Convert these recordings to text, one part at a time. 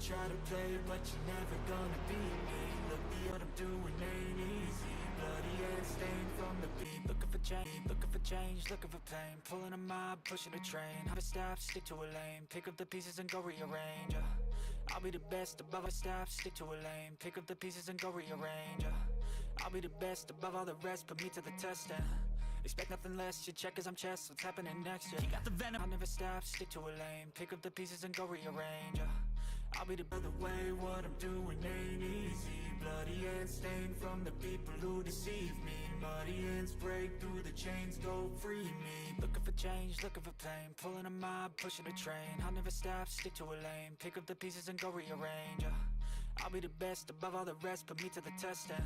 try to play, but you're never gonna beat me. Look, what I'm doing ain't easy. Bloody and stained from the beat. Looking for change, looking for pain. Pulling a mob, pushing a train. Never stop, stick to a lane. Pick up the pieces and go rearrange. I'll be the best above, I stop, stick to a lane. Pick up the pieces and go rearrange. I'll be the best above all the rest, put me to the test and expect nothing less, you check as I'm chess, what's happening next, yeah. You got the venom, I'll never stop, stick to a lane. Pick up the pieces and go rearrange. I'll be the way, what I'm doing ain't easy. Bloody and stained from the people who deceive me. Muddy ends break through the chains, go free me. Looking for change, looking for pain. Pulling a mob, pushing a train. I'll never stop, stick to a lane. Pick up the pieces and go rearrange. I'll be the best above all the rest, put me to the test and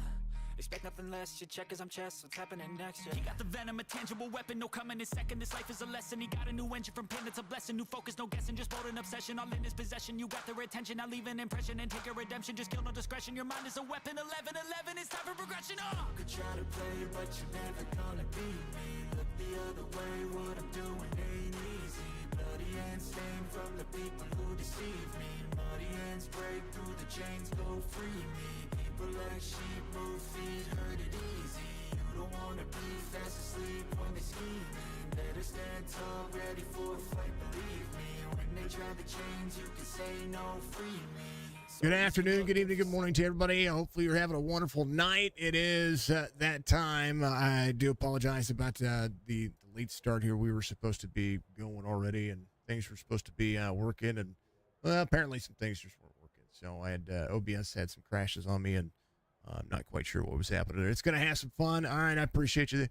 expect nothing less, you check as I'm chess, what's happening next, yeah. He got the venom, a tangible weapon, no coming in second. This life is a lesson, he got a new engine from pain, it's a blessing. New focus, no guessing, just bold and obsession. All in his possession, you got their attention. I'll leave an impression and take your redemption. Just kill, no discretion, your mind is a weapon. 11-11, it's time for progression, You could try to play, but you're never gonna beat me. Look the other way, what I'm doing ain't easy. Bloody and stained from the people who deceive me. Muddy ends break through the chains, go free me. People like sheep move feet, heard it easy. You don't wanna be fast asleep when they're scheming. Better stand tall, ready for a fight, believe me. When they try the chains, you can say no, free me. Good afternoon, good evening, good morning to everybody. Hopefully you're having a wonderful night. It is that time. I do apologize about the late start here. We were supposed to be going already, and things were supposed to be working, and well, apparently some things just weren't working. So I had OBS had some crashes on me, and I'm not quite sure what was happening there. It's going to have some fun. All right, I appreciate you.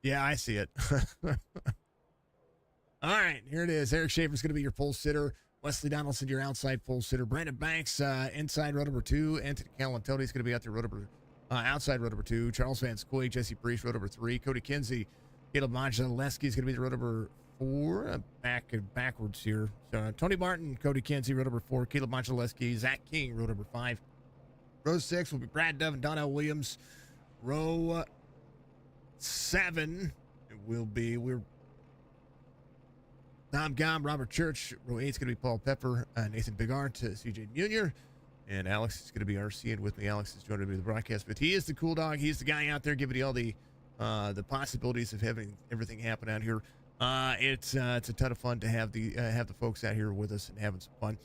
Yeah, I see it. All right, here it is. Eric Schaefer's going to be your pole sitter. Wesley Donaldson, your outside pole sitter. Brandon Banks, inside row number 2. Anthony Calantoni is going to be out there, outside row number 2. Charles Van Scoy, Jesse Priest, row number 3. Cody Kinsey, Caleb Modulewski is going to be the row number 4. Backwards here. So Tony Martin, Cody Kinsey, row number 4. Caleb Modulewski, Zach King, row number 5. Row 6 will be Brad Dove and Donnell Williams. Row 7 we're Tom Gom, Robert Church. Row 8 is going to be Paul Pepper, Nathan Bigart, CJ Munier, and Alex is going to be RC. And with me, Alex is joining me the broadcast. But he is the cool dog. He's the guy out there giving you all the possibilities of having everything happen out here. It's a ton of fun to have the folks out here with us and having some fun.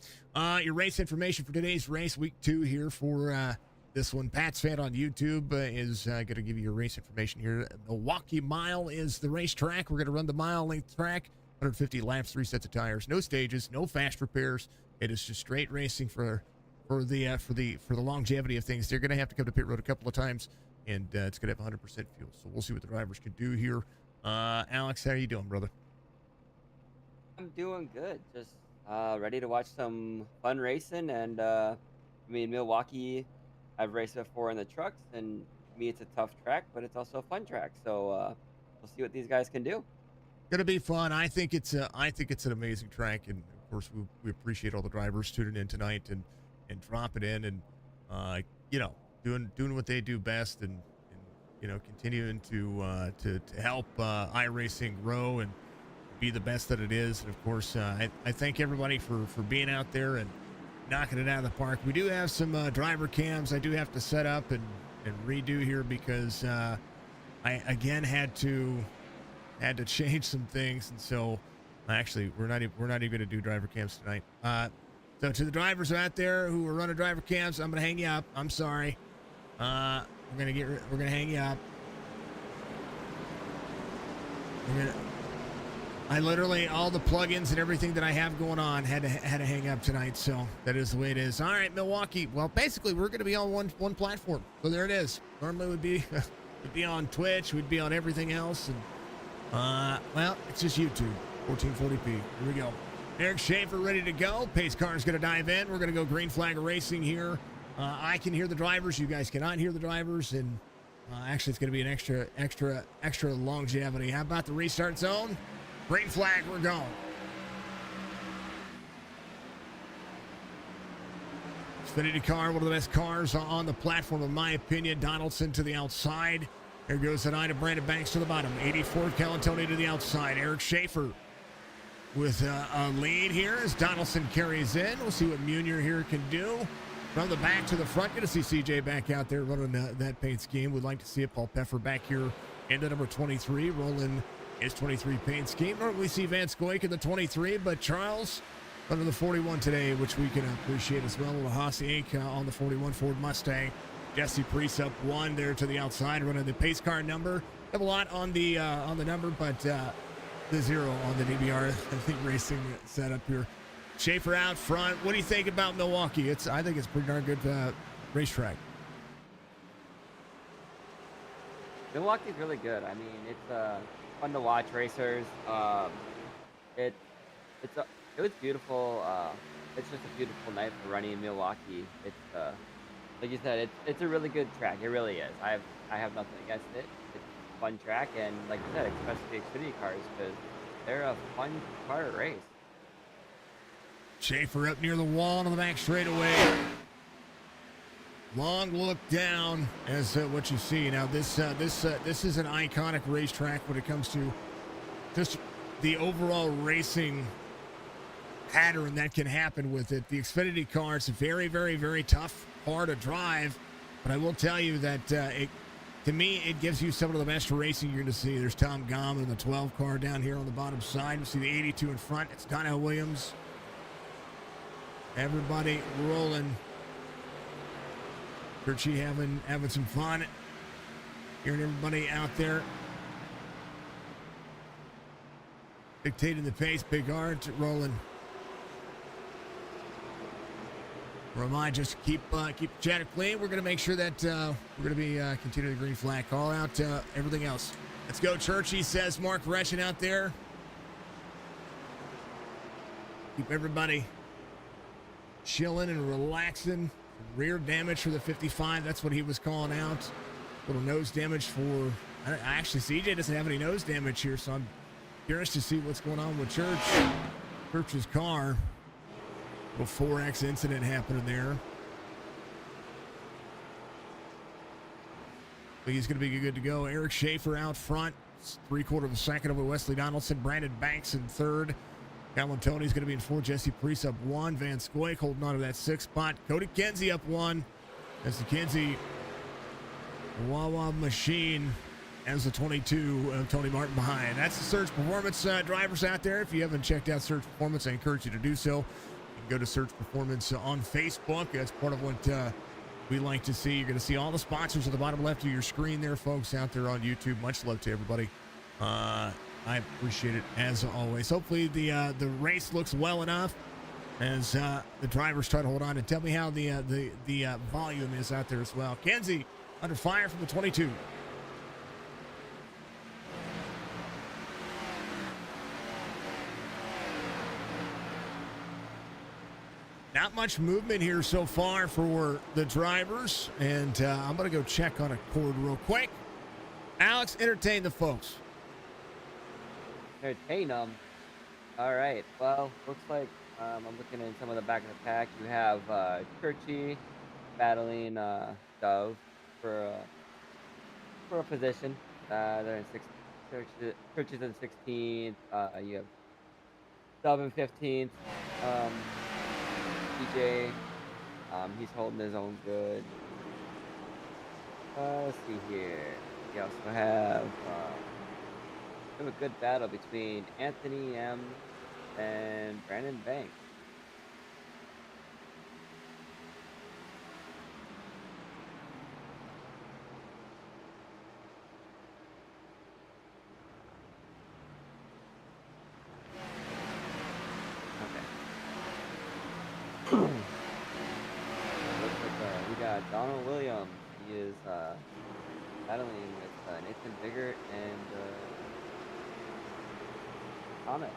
Your race information for today's race, week 2 here for this one. Patsfan on YouTube is going to give you your race information here. Milwaukee Mile is the racetrack. We're going to run the mile length track. 150 laps, 3 sets of tires, no stages, no fast repairs. It is just straight racing for the longevity of things. They're going to have to come to pit road a couple of times, and it's going to have 100% fuel. So we'll see what the drivers can do here. Alex, how are you doing, brother? I'm doing good. Just ready to watch some fun racing. And Milwaukee, I've raced before in the trucks, and to me, it's a tough track, but it's also a fun track. So we'll see what these guys can do. Going to be fun. I think it's an amazing track, and of course we appreciate all the drivers tuning in tonight and dropping in and doing what they do best and continuing to help iRacing grow and be the best that it is. And of course I thank everybody for being out there and knocking it out of the park. We do have some driver cams I do have to set up and redo here because I again had to change some things, and so actually we're not even going to do driver cams tonight. So to the drivers out there who are running driver cams, I'm going to hang you up. I'm sorry. We're going to hang you up. I literally, all the plugins and everything that I have going on had to hang up tonight, so that is the way it is. All right, Milwaukee. Well, basically we're going to be on one platform, so there it is. Normally would be on Twitch, we'd be on everything else, and well, it's just YouTube, 1440p. Here we go. Eric Schaefer ready to go. Pace car is going to dive in. We're going to go green flag racing here. I can hear the drivers. You guys cannot hear the drivers, and actually it's going to be an extra longevity. How about the restart zone? Green flag, we're going. Xfinity car, one of the best cars on the platform, in my opinion. Donaldson to the outside. There goes the 9 of Brandon Banks to the bottom. 84 Calantoni to the outside. Eric Schaefer with a lead here as Donaldson carries in. We'll see what Munier here can do. From the back to the front, going to see CJ back out there running that paint scheme. We'd like to see it. Paul Peffer back here into number 23, rolling his 23 paint scheme. Normally we see Van Scoik in the 23, but Charles under the 41 today, which we can appreciate as well. Haas Inc. On the 41 Ford Mustang. Jesse Priest up 1 there to the outside, running the pace car number. Have a lot on the number, but the 0 on the DBR. I think racing setup here. Schaefer out front. What do you think about Milwaukee? I think it's a pretty darn good racetrack. Milwaukee's really good. I mean, it's fun to watch racers. It was beautiful. It's just a beautiful night for running in Milwaukee. It's like you said, it's a really good track. It really is. I have nothing against it. It's a fun track, and like you said, especially Xfinity cars, because they're a fun car to race. Schaefer up near the wall on the back straightaway. Long look down as what you see. Now this is an iconic racetrack when it comes to just the overall racing pattern that can happen with it. The Xfinity car, it's a very, very, very tough car to drive, but I will tell you that to me, it gives you some of the best racing you're going to see. There's Tom Gom in the 12 car down here on the bottom side. You see the 82 in front. It's Donnell Williams. Everybody rolling. Churchy having some fun. Hearing everybody out there dictating the pace. Big Art rolling. Remind just keep the chatter clean. We're going to make sure that we're going to be continuing the green flag. Call out everything else. Let's go, Churchy, says Mark Reschen out there. Keep everybody chilling and relaxing. Rear damage for the 55. That's what he was calling out. Little nose damage for... Actually, CJ doesn't have any nose damage here, so I'm curious to see what's going on with Church's car. Little 4X incident happening there. But he's going to be good to go. Eric Schaefer out front. 3/4 of a second over Wesley Donaldson. Brandon Banks in third. Calvin Tony's going to be in fourth. Jesse Priest up 1. Van Scoik holding on to that 6th spot. Cody Kenzie up 1. As the Kenzie Wawa machine as the 22 of Tony Martin behind. That's the Surge Performance drivers out there. If you haven't checked out Surge Performance, I encourage you to do so. You can go to Surge Performance on Facebook. That's part of what we like to see. You're going to see all the sponsors at the bottom left of your screen there, folks, out there on YouTube. Much love to everybody. I appreciate it as always. Hopefully the race looks well enough as the drivers try to hold on. And tell me how the volume is out there as well. Kenzie under fire from the 22. Not much movement here so far for the drivers, and I'm going to go check on a cord real quick. Alex, entertain the folks. Entertain them. All right. Well, looks like I'm looking in some of the back of the pack. You have Churchy battling Dove for a position. They're in 16th. Churchy's in 16th. You have Dove in 15th. DJ, he's holding his own good. Let's see here. We also have a good battle between Anthony M and Brandon Banks. Okay. Looks like we got Donald Williams. He is battling with Nathan Biggert and Thomas.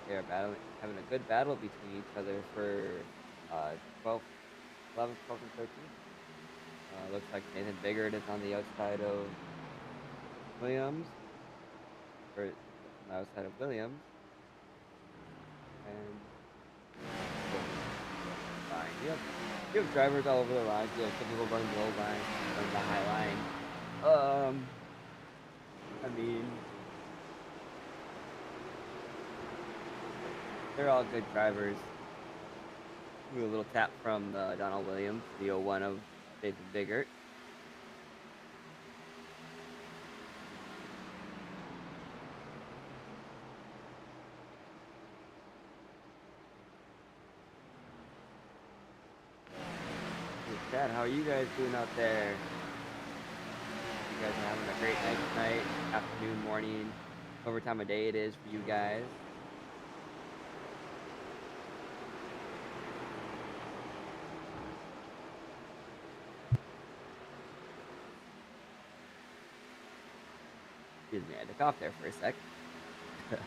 They are having a good battle between each other for 11th, 12th, and 13th. Looks like Nathan Biggert is on the outside of Williams, or on the outside of Williams, and fine. You have drivers all over the lines. You have some people running the low line, running the high line. I mean, they're all good drivers. Ooh, a little tap from Donald Williams, the 01 of Nathan Biggert. Hey, Chad, how are you guys doing out there? You guys are having a great night tonight, afternoon, morning, whatever time of day it is for you guys. Excuse me, I took off there for a sec. You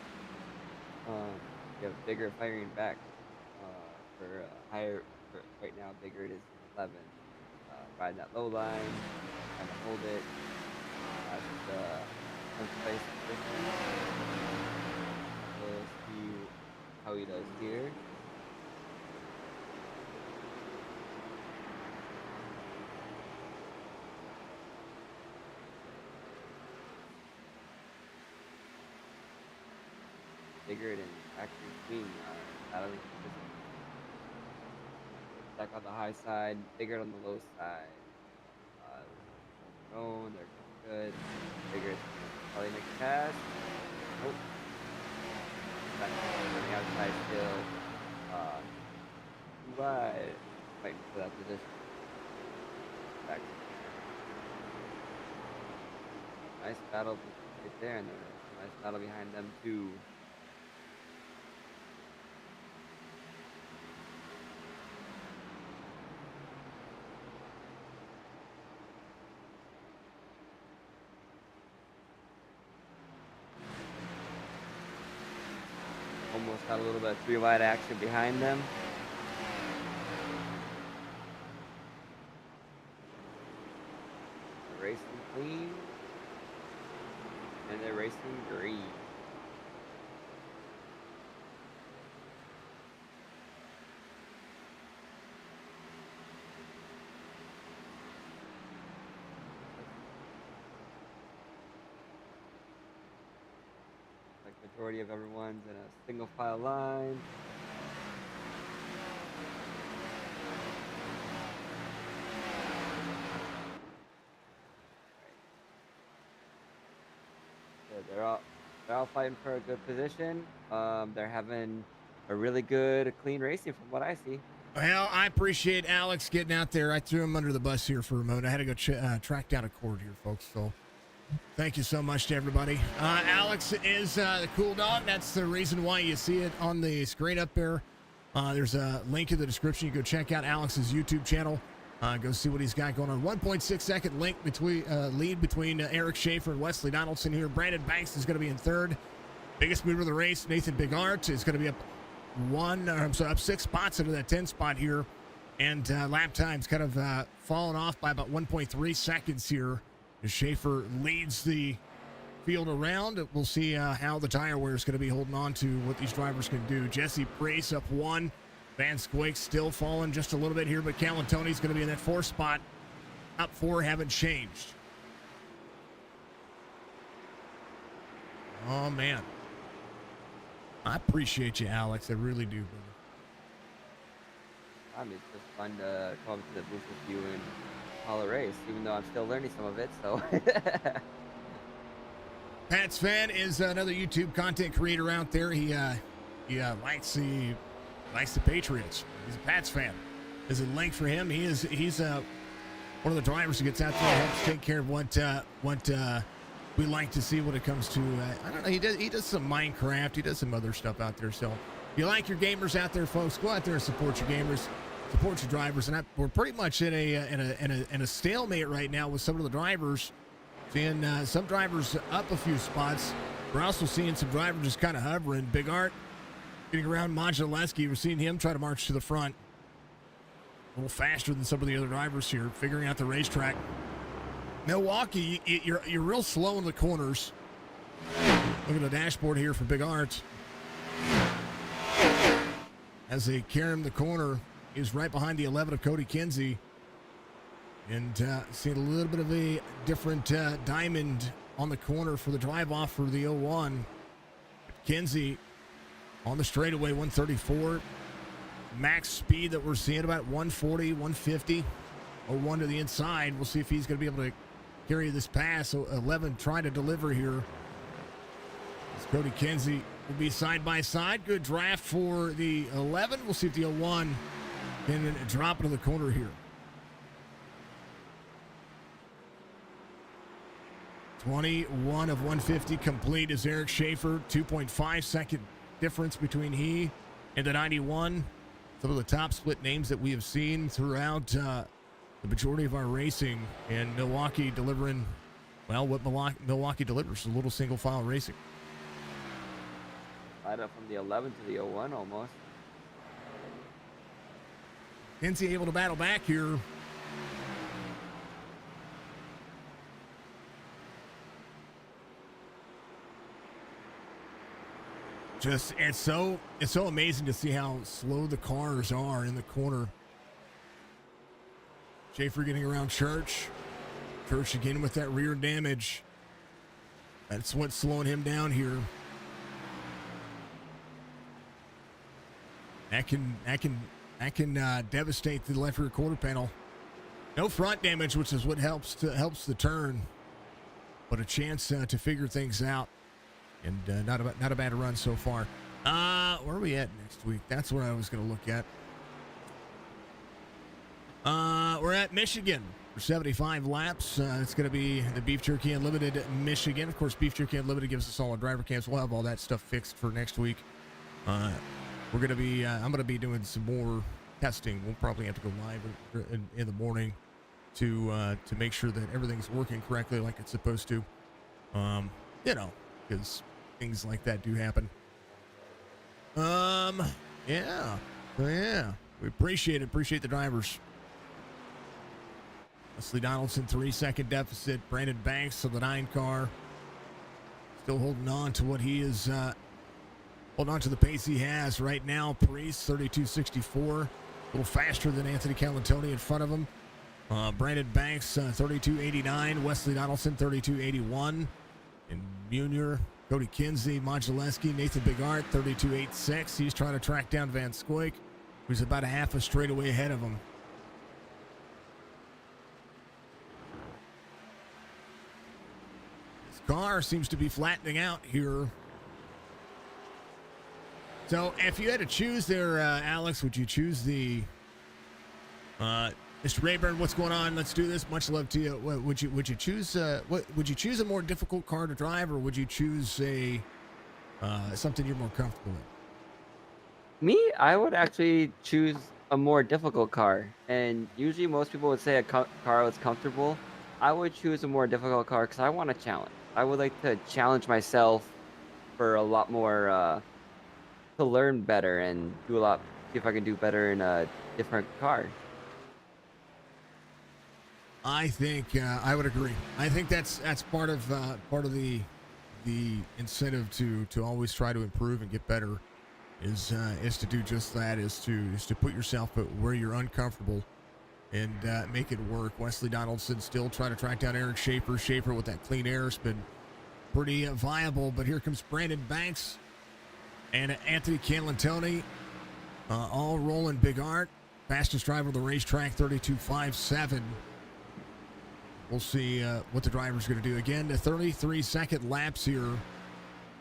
have Bigger firing back for higher. For right now, Bigger is 11. Riding that low line, trying to hold it. That's the 10th place position. We'll see how he does here. Bigger and actually Queen out of the position. Back on the high side, Bigger on the low side. Oh, they're good. Bigger probably make a pass. Nope. Back on the outside still. Too wide. Fighting for that position. Back. Nice battle right there, and there's a nice battle behind them too. Almost had a little bit of 3-wide action behind them. They're racing clean. And they're racing green. Majority of everyone's in a single file line. So they're all fighting for a good position. They're having a really good, clean racing from what I see. Well, I appreciate Alex getting out there. I threw him under the bus here for a moment. I had to go track down a cord here, folks. So thank you so much to everybody. Alex is the cool dog. That's the reason why you see it on the screen up there. There's a link in the description. You go check out Alex's YouTube channel. Go see what he's got going on. 1.6 second lead between Eric Schaefer and Wesley Donaldson here. Brandon Banks is going to be in third. Biggest mover of the race, Nathan Bigart, is going to be up 6 spots into that 10 spot here. And lap time's kind of fallen off by about 1.3 seconds here. Schaefer leads the field around. We'll see how the tire wear is going to be holding on to what these drivers can do. Jesse Brace up 1. Van Squake still falling just a little bit here, but Calantoni's going to be in that 4th spot. Up 4 haven't changed. Oh, man. I appreciate you, Alex. I really do, brother. I mean, it's just fun to come up to the booth with you and call a race, even though I'm still learning some of it, so. Patsfan is another YouTube content creator out there. He likes the Patriots. He's a Pats fan. There's a link for him. He's one of the drivers who gets out there and helps take care of what we like to see when it comes to I don't know. He does some Minecraft. He does some other stuff out there. So if you like your gamers out there, folks, go out there and support your gamers. Support your drivers, and we're pretty much in a stalemate right now with some of the drivers. Seeing some drivers up a few spots. We're also seeing some drivers just kind of hovering. Big Art getting around Modulewski. We're seeing him try to march to the front a little faster than some of the other drivers here, figuring out the racetrack. Milwaukee, you're real slow in the corners. Look at the dashboard here for Big Art as they carry him the corner. He's right behind the 11 of Cody Kinsey. And seeing a little bit of a different diamond on the corner for the drive-off for the 01. Kinsey On the straightaway, 134. Max speed that we're seeing about 140, 150. 01 to the inside. We'll see if he's going to be able to carry this pass. So 11 trying to deliver here. As Cody Kinsey will be side by side. Good draft for the 11. We'll see if the 01 can drop into the corner here. 21 of 150 complete is Eric Schaefer. 2.5 second difference between he and the 91. Some of the top split names that we have seen throughout the majority of our racing, and Milwaukee delivering, well, what Milwaukee delivers, a little single file racing. Right up from the 11 to the 01 almost. Kinsey able to battle back here. Just it's so amazing to see how slow the cars are in the corner. Schaefer getting around Church. Church again with that rear damage. That's what's slowing him down here. That can devastate the left rear quarter panel. No front damage, which is what helps the turn, but a chance to figure things out. And not a bad run so far. Where are we at next week? That's where I was going to look at. We're at Michigan for 75 laps. It's going to be the Beef Jerky Unlimited Michigan. Of course, Beef Jerky Unlimited gives us all our driver camps. We'll have all that stuff fixed for next week. We're going to be. I'm going to be doing some more testing. We'll probably have to go live in the morning to make sure that everything's working correctly like it's supposed to. Because things like that do happen. Yeah. We appreciate the drivers. Wesley Donaldson, 3-second deficit. Brandon Banks of the 9 car. Still holding on to what he is, holding on to the pace he has right now. Parise, 32.64. A little faster than Anthony Calantoni in front of him. Brandon Banks, 32.89. Wesley Donaldson, 32.81. And Munier, Cody Kinsey, Modulewski, Nathan Bigart, 32.86. He's trying to track down Van Scoik, who's about a half a straightaway ahead of him. His car seems to be flattening out here. So if you had to choose there, Alex, would you choose the Mr. Rayburn, what's going on? Let's do this. Much love to you. Would you choose? Would you choose a more difficult car to drive, or would you choose a something you're more comfortable in? Me, I would actually choose a more difficult car. And usually, most people would say a car that's comfortable. I would choose a more difficult car because I want a challenge. I would like to challenge myself for a lot more to learn better and see if I can do better in a different car. I think I would agree. I think that's part of the incentive to always try to improve and get better is to do just that, is to put yourself where you're uncomfortable and make it work. Wesley Donaldson still trying to track down Eric Schaefer. Schaefer with that clean air has been pretty viable, but here comes Brandon Banks and Anthony Calantoni, all rolling Big Art. Fastest driver of the racetrack, 32.57. We'll see what the driver's going to do. Again, the 33-second laps here.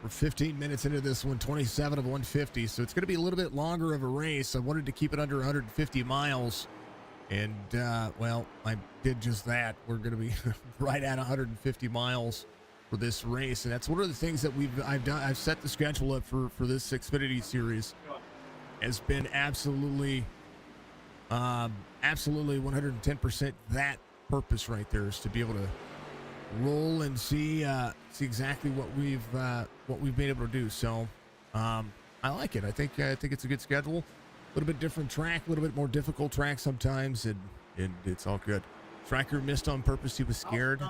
We're 15 minutes into this one, 27 of 150. So it's going to be a little bit longer of a race. I wanted to keep it under 150 miles. And, well, I did just that. We're going to be right at 150 miles for this race. And that's one of the things that I've done. I've set the schedule up for this Xfinity series. Has been absolutely 110% that purpose right there, is to be able to roll and see exactly what we've been able to do. So I like it. I think it's a good schedule. A little bit different track, a little bit more difficult track sometimes, and it's all good. Tracker missed on purpose. He was scared.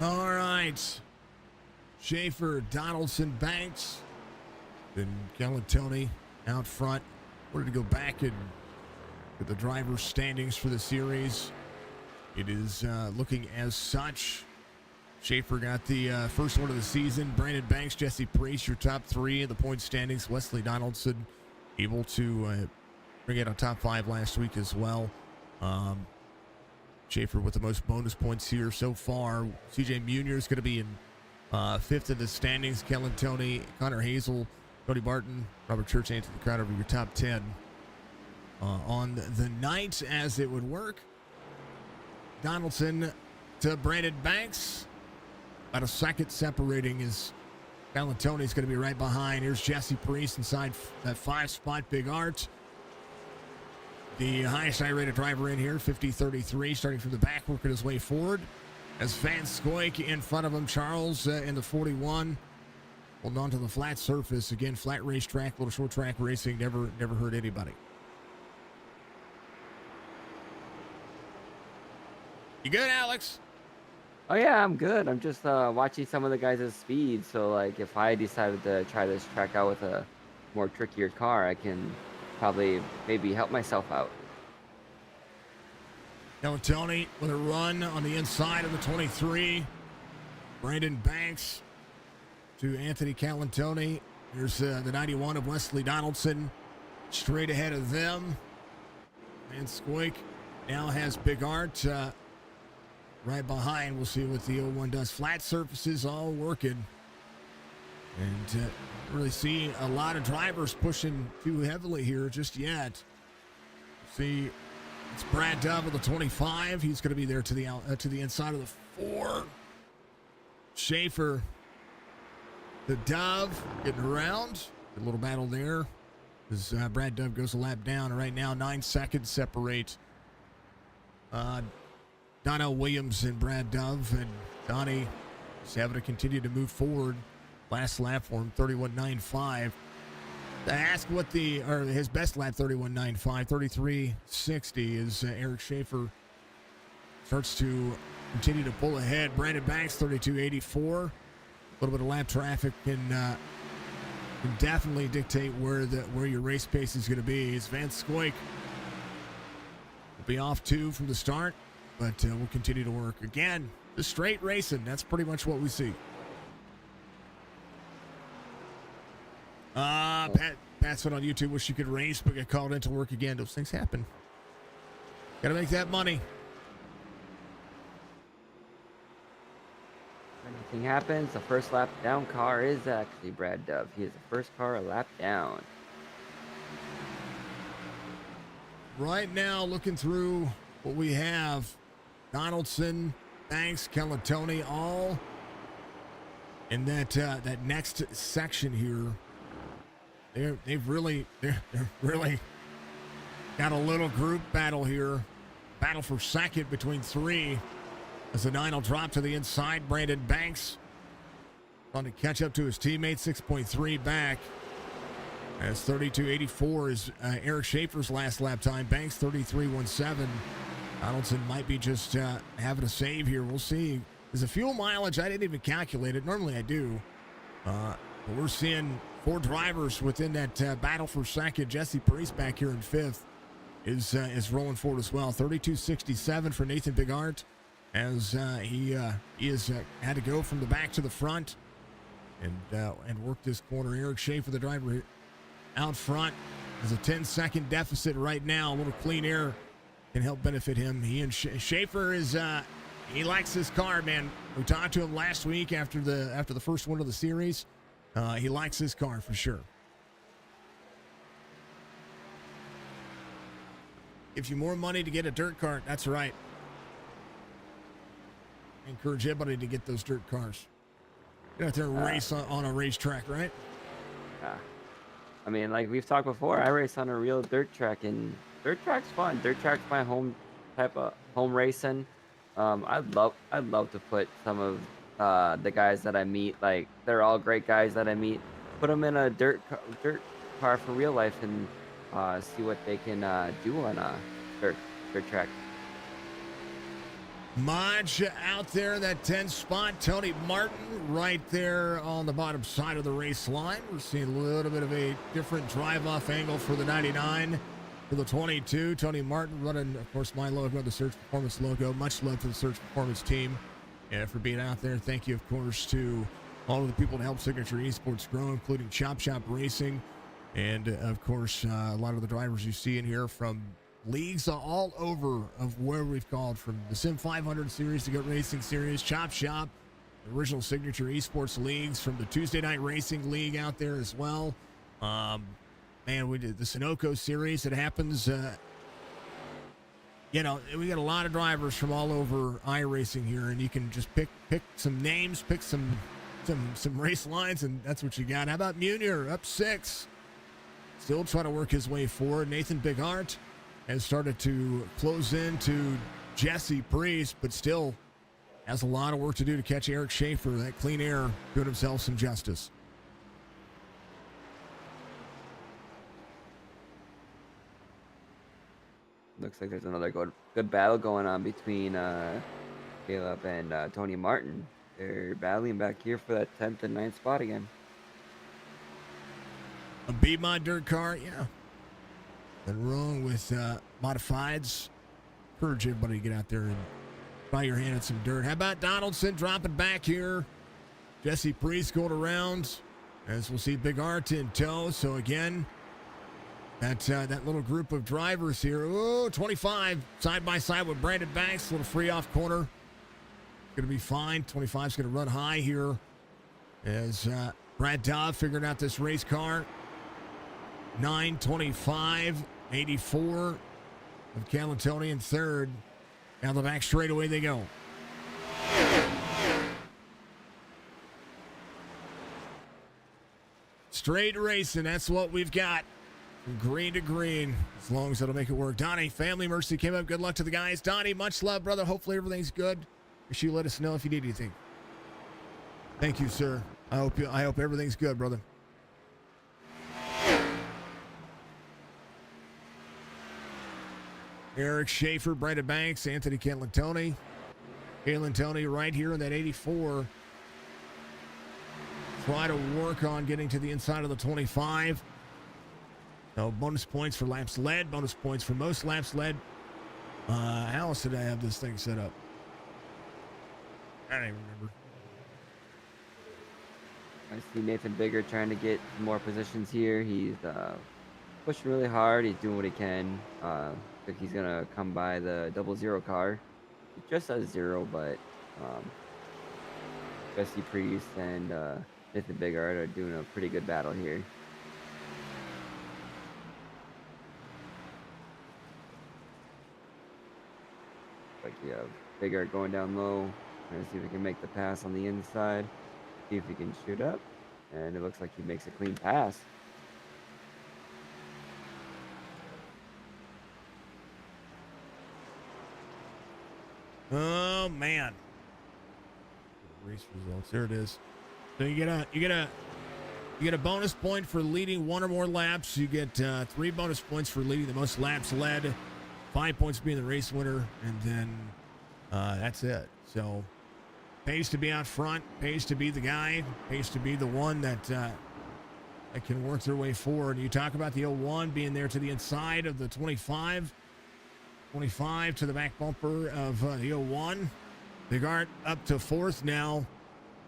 All right. Schaefer, Donaldson, Banks, then Calantoni out front. Wanted to go back and get the driver's standings for the series. It is looking as such. Schaefer got the first one of the season. Brandon Banks, Jesse Priest, your top three in the point standings. Wesley Donaldson able to bring it on top five last week as well. Schaefer with the most bonus points here so far. CJ Munier is going to be in fifth in the standings. Kellen Tony, Connor Hazel, Cody Barton, Robert Church, Anthony Crowder over your top 10. On the night as it would work, Donaldson to Brandon Banks. About a second separating is Tony's going to be right behind. Here's Jesse Priest inside that 5 spot. Big Art, the highest I-rated driver in here, 50-33, starting from the back, working his way forward. As Van Scoik in front of him, Charles in the 41. Holding on to the flat surface. Again, flat racetrack, little short track racing, never hurt anybody. You good, Alex? Oh yeah, I'm good. I'm just watching some of the guys' speed. So like, if I decided to try this track out with a more trickier car, I can probably maybe help myself out. Tony with a run on the inside of the 23. Brandon Banks to Anthony Calantoni. Here's the 91 of Wesley Donaldson straight ahead of them. And Squeak now has Big Art right behind. We'll see what the 01 does. Flat surfaces all working. And really see a lot of drivers pushing too heavily here just yet. See, it's Brad Dove with the 25. He's going to be there to the inside of the 4. Schaefer, the Dove getting around. A little battle there as Brad Dove goes a lap down. Right now, 9 seconds separate Donnell Williams and Brad Dove. And Donnie is having to continue to move forward. Last lap for him, 31.95. To ask what his best lap, 31.95, 33.60 is Eric Schaefer starts to continue to pull ahead. Brandon Banks, 32.84. A little bit of lap traffic can definitely dictate where your race pace is going to be. As Van Scoik will be off 2 from the start, but we'll continue to work. Again, the straight racing, that's pretty much what we see. Patsfan on YouTube wish you could race, but get called into work again. Those things happen. Gotta make that money. Anything happens, the first lap down car is actually Brad Dove. He is the first car a lap down. Right now, looking through what we have, Donaldson, Banks, Calatoni, all in that next section here. They've really got a little group battle here. Battle for second between 3. As the 9 will drop to the inside. Brandon Banks trying to catch up to his teammate, 6.3 back. As 32.84 is Eric Schaefer's last lap time. Banks 33.17. Donaldson might be just having a save here. We'll see. There's a fuel mileage. I didn't even calculate it. Normally I do. But we're seeing 4 drivers within that battle for second. Jesse Priest back here in 5th is rolling forward as well. 32.67 for Nathan Bigart as he has had to go from the back to the front and work this corner. Eric Schaefer, the driver out front, has a 10-second deficit right now. A little clean air can help benefit him. He and Schaefer is he likes his car, man. We talked to him last week after the first one of the series. He likes his car for sure. Gives you more money to get a dirt cart. That's right. I encourage everybody to get those dirt cars. Get out there and race on a racetrack, right? Yeah. I mean, like we've talked before, I race on a real dirt track, and dirt track's fun. Dirt track's my home type of home racing. I'd love to put some of the guys that I meet, like they're all great guys that I meet, put them in a dirt car for real life and see what they can do on a dirt track. Maj out there, that 10 spot. Tony Martin right there on the bottom side of the race line. We're seeing a little bit of a different drive-off angle for the 99. For the 22, Tony Martin running, of course, my logo, the Search Performance logo. Much love to the Search Performance team. for being out there. Thank you, of course, to all of the people that help Signature Esports grow, including Chop Shop Racing. And, of course, a lot of the drivers you see in here from leagues all over of where we've called, from the Sim 500 series to Gut Racing series, Chop Shop, the original Signature Esports leagues, from the Tuesday Night Racing League out there as well. Man, we did the Sunoco series. It happens, we got a lot of drivers from all over iRacing here, and you can just pick some names, pick some race lines, and that's what you got. How about Munier, up 6? Still trying to work his way forward. Nathan Bigart has started to close in to Jesse Priest, but still has a lot of work to do to catch Eric Schaefer. That clean air doing himself some justice. Looks like there's another good battle going on between Caleb and Tony Martin. They're battling back here for that 10th and 9th spot again. A B-Mod dirt car, yeah. Nothing wrong with modifieds. Encourage everybody to get out there and try your hand at some dirt. How about Donaldson dropping back here? Jesse Priest going around, as we'll see Big Art in tow. So again, that little group of drivers here. Oh, 25 side by side with Brandon Banks. A little free off corner. Going to be fine. 25 is going to run high here as Brad Dobb figuring out this race car. 9:25, 84 of Calantoni in third. Down the back straightaway they go. Straight racing, that's what we've got. From green to green, as long as it'll make it work. Donnie, Family Mercy came up. Good luck to the guys. Donnie, much love, brother. Hopefully everything's good. Make sure you let us know if you need anything. Thank you, sir. I hope everything's good, brother. Eric Schaefer, Brandon Banks, Anthony Calantoni. Calantoni right here in that 84. Try to work on getting to the inside of the 25. No bonus points for laps led, bonus points for most laps led. How else did I have this thing set up? I don't even remember. I see Nathan Bigger trying to get more positions here. He's pushing really hard. He's doing what he can. Think he's gonna come by the 00 car. It just says 0, but Jesse Priest and Nathan Bigard are doing a pretty good battle here. Like you have Bigard going down low, trying to see if he can make the pass on the inside. See if he can shoot up, and it looks like he makes a clean pass. Oh man. Race results. There it is. So you get a bonus point for leading one or more laps. You get 3 bonus points for leading the most laps led. 5 points for being the race winner, and then that's it. So pays to be out front, pays to be the guy, pays to be the one that can work their way forward. You talk about the 01 being there to the inside of the 25. 25 to the back bumper of the 01. Bigart up to 4th now.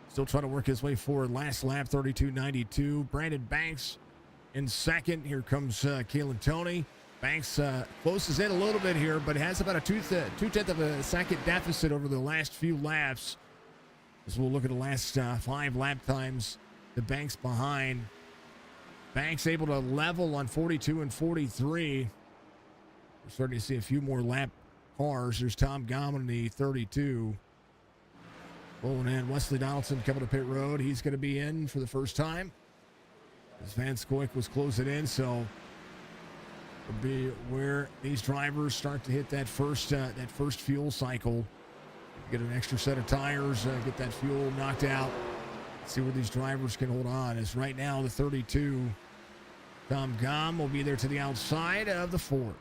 Still trying to work his way forward. Last lap, 32.92. Brandon Banks in 2nd. Here comes Calantoni. Banks closes in a little bit here, but has about a two-tenth of a second deficit over the last few laps. As we'll look at the last 5 lap times, the Banks behind. Banks able to level on 42 and 43. We're starting to see a few more lap cars. There's Tom Gomm in the 32. Pulling in Wesley Donaldson coming to pit road. He's going to be in for the first time, as Van Scoik was closing in. So it'll be where these drivers start to hit that first fuel cycle. Get an extra set of tires, get that fuel knocked out. See where these drivers can hold on. As right now the 32, Tom Gomm will be there to the outside of the 4.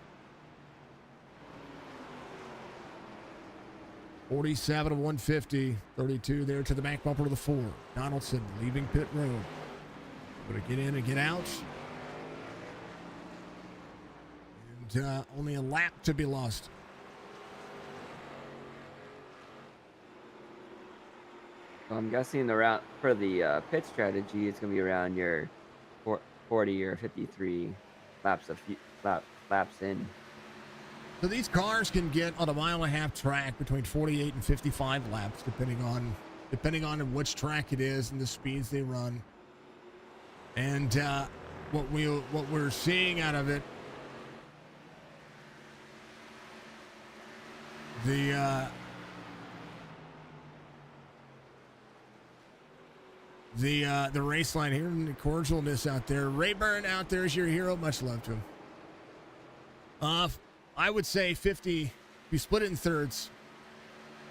47 of 150, 32 there to the back bumper of the 4. Donaldson leaving pit road. Going to get in and get out. And only a lap to be lost. So I'm guessing around for the pit strategy, it's gonna be around your 40 or 53 laps of laps in. So these cars can get on a mile-and-a-half track between 48 and 55 laps, depending on which track it is and the speeds they run. And what we're seeing out of it, the race line here and the cordialness out there. Rayburn out there is your hero. Much love to him. I would say 50. If you split it in thirds,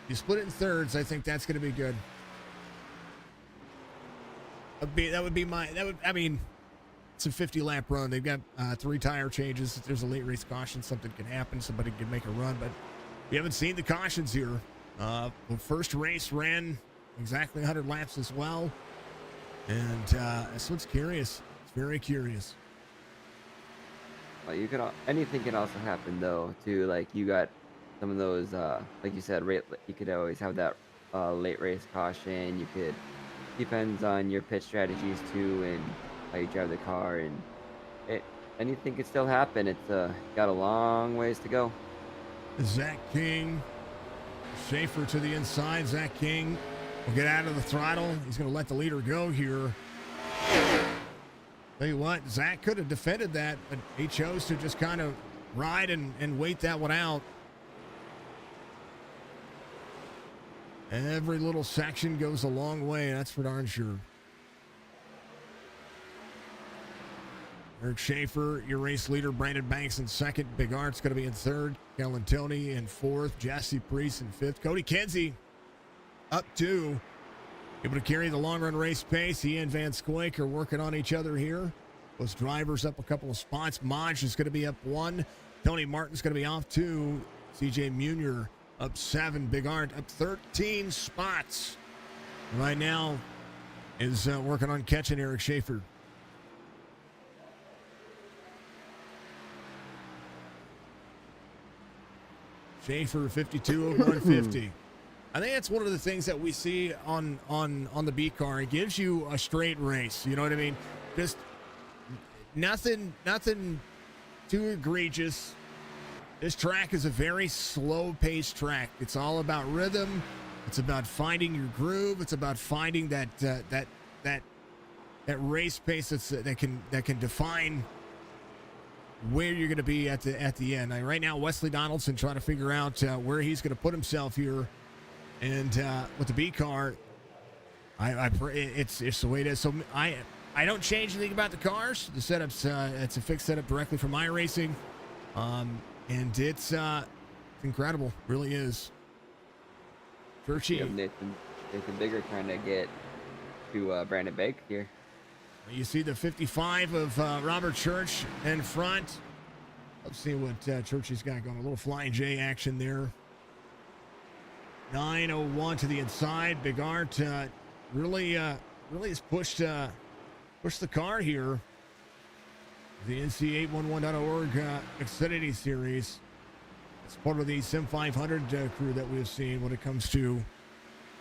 I think that's going to be good. I mean, it's a 50 lap run. They've got 3 tire changes. If there's a late race caution, something can happen. Somebody can make a run, but we haven't seen the cautions here. The first race ran exactly 100 laps as well. And that's what's curious. It's very curious. Well, anything can also happen though. Too, like you got some of those, like you said, you could always have that late race caution. You could depends on your pit strategies too, and how you drive the car, and anything could still happen. It's got a long ways to go. Zach King, Schaefer to the inside. Zach King will get out of the throttle. He's going to let the leader go here. Tell you what, Zach could have defended that, but he chose to just kind of ride and wait that one out. Every little section goes a long way, that's for darn sure. Eric Schaefer, your race leader. Brandon Banks in second. Big Art's going to be in third. Kellen Tony in fourth. Jesse Priest in fifth. Cody Kenzie up 2. Able to carry the long run race pace. He and Van Squake are working on each other here. Those drivers up a couple of spots. Maj is going to be up 1. Tony Martin's going to be off 2. CJ Munier up 7. Big Art up 13 spots. Right now is working on catching Eric Schaefer. Schaefer 52 of 150. I think that's one of the things that we see on the B car. It gives you a straight race. You know what I mean? Just nothing too egregious. This track is a very slow-paced track. It's all about rhythm. It's about finding your groove. It's about finding that race pace that can define where you're going to be at the end. Right now, Wesley Donaldson trying to figure out where he's going to put himself here. And with the B car, it's the way it is. So I don't change anything about the cars. The setup's it's a fixed setup directly from iRacing, and it's incredible. Really is. Churchy. Nathan Bigger trying to get to Brandon Bake here. You see the 55 of Robert Church in front. Let's see what Churchy's got going. A little Flying J action there. 901 to the inside. Big Art really has pushed the car here. The NC811.org Xfinity series. It's part of the Sim 500 crew that we've seen when it comes to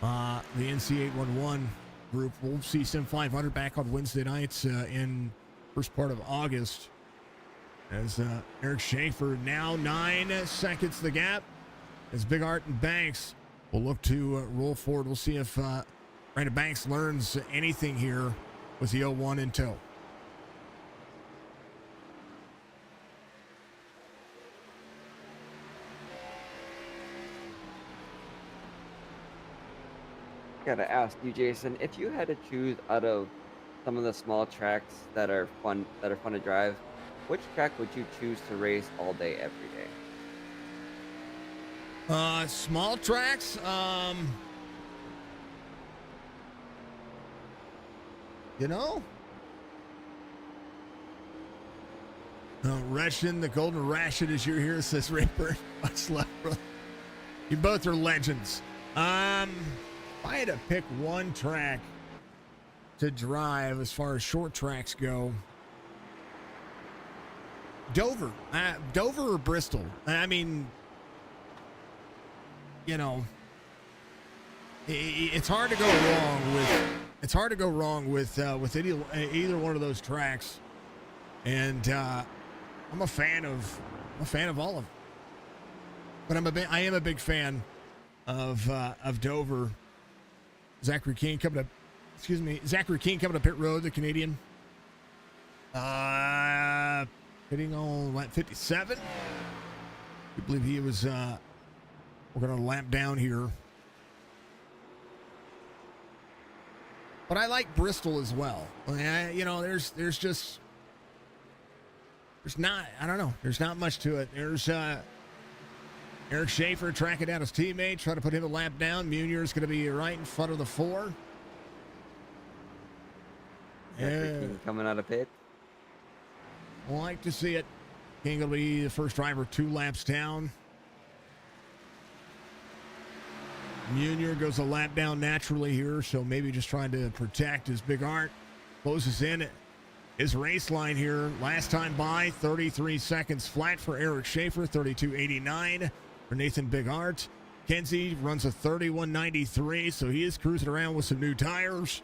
the NC811 group. We'll see Sim 500 back on Wednesday nights in first part of August. As Eric Schaefer now 9 seconds the gap. As Big Art and Banks will look to roll forward. We'll see if Brandon Banks learns anything here with the 01 in tow. Gotta ask you, Jason, if you had to choose out of some of the small tracks that are fun to drive, which track would you choose to race all day, every day? Small tracks, Russian, the Golden Ration is your hero, says Rayburn. Much love, brother. You both are legends. If I had to pick one track to drive as far as short tracks go, Dover or Bristol. I mean, it's hard to go wrong with either one of those tracks, and I'm a fan of all of them. But I am a big fan of Dover. Zachary King coming to pit road, the Canadian. Hitting on lap 57. I believe he was working on a lap down here. But I like Bristol as well. There's not much to it. There's Eric Schaefer tracking down his teammate, trying to put him a lap down. Munier's going to be right in front of the 4. King coming out of pit. I like to see it. King will be the first driver 2 laps down. Munier goes a lap down naturally here, so maybe just trying to protect his Big Art. Closes in his race line here. Last time by, 33 seconds flat for Eric Schaefer, 32.89 for Nathan Big Art. Kenzie runs a 31.93, so he is cruising around with some new tires.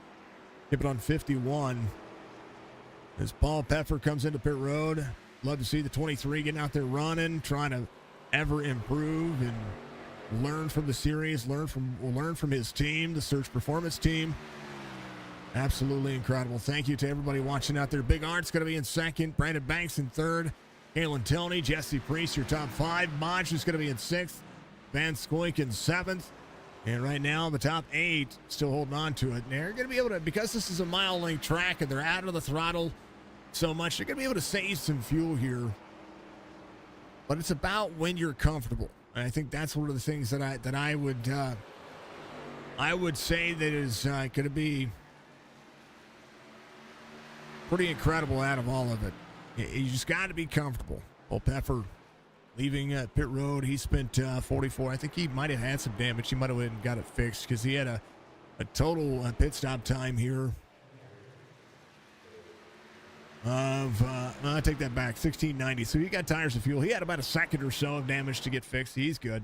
Keep it on 51. As Paul Peffer comes into pit road, love to see the 23 getting out there running, trying to ever improve and learn from the series, learn from his team, the Search Performance team. Absolutely incredible. Thank you to everybody watching out there. Big Art's going to be in second. Brandon Banks in third. Kalen Tilney, Jesse Priest, your top 5. Modge is going to be in 6th. Van Scoik in 7th. And right now, the top 8 still holding on to it. And they're going to be able to, because this is a mile-length track and they're out of the throttle so much, they're going to be able to save some fuel here. But it's about when you're comfortable. And I think that's one of the things that I would say that is going to be pretty incredible out of all of it. You just got to be comfortable. Well, Peffer leaving pit road, he spent 44. I think he might have had some damage. He might have got it fixed because he had a total pit stop time here of, I take that back, 1690. So he got tires and fuel. He had about a second or so of damage to get fixed. He's good.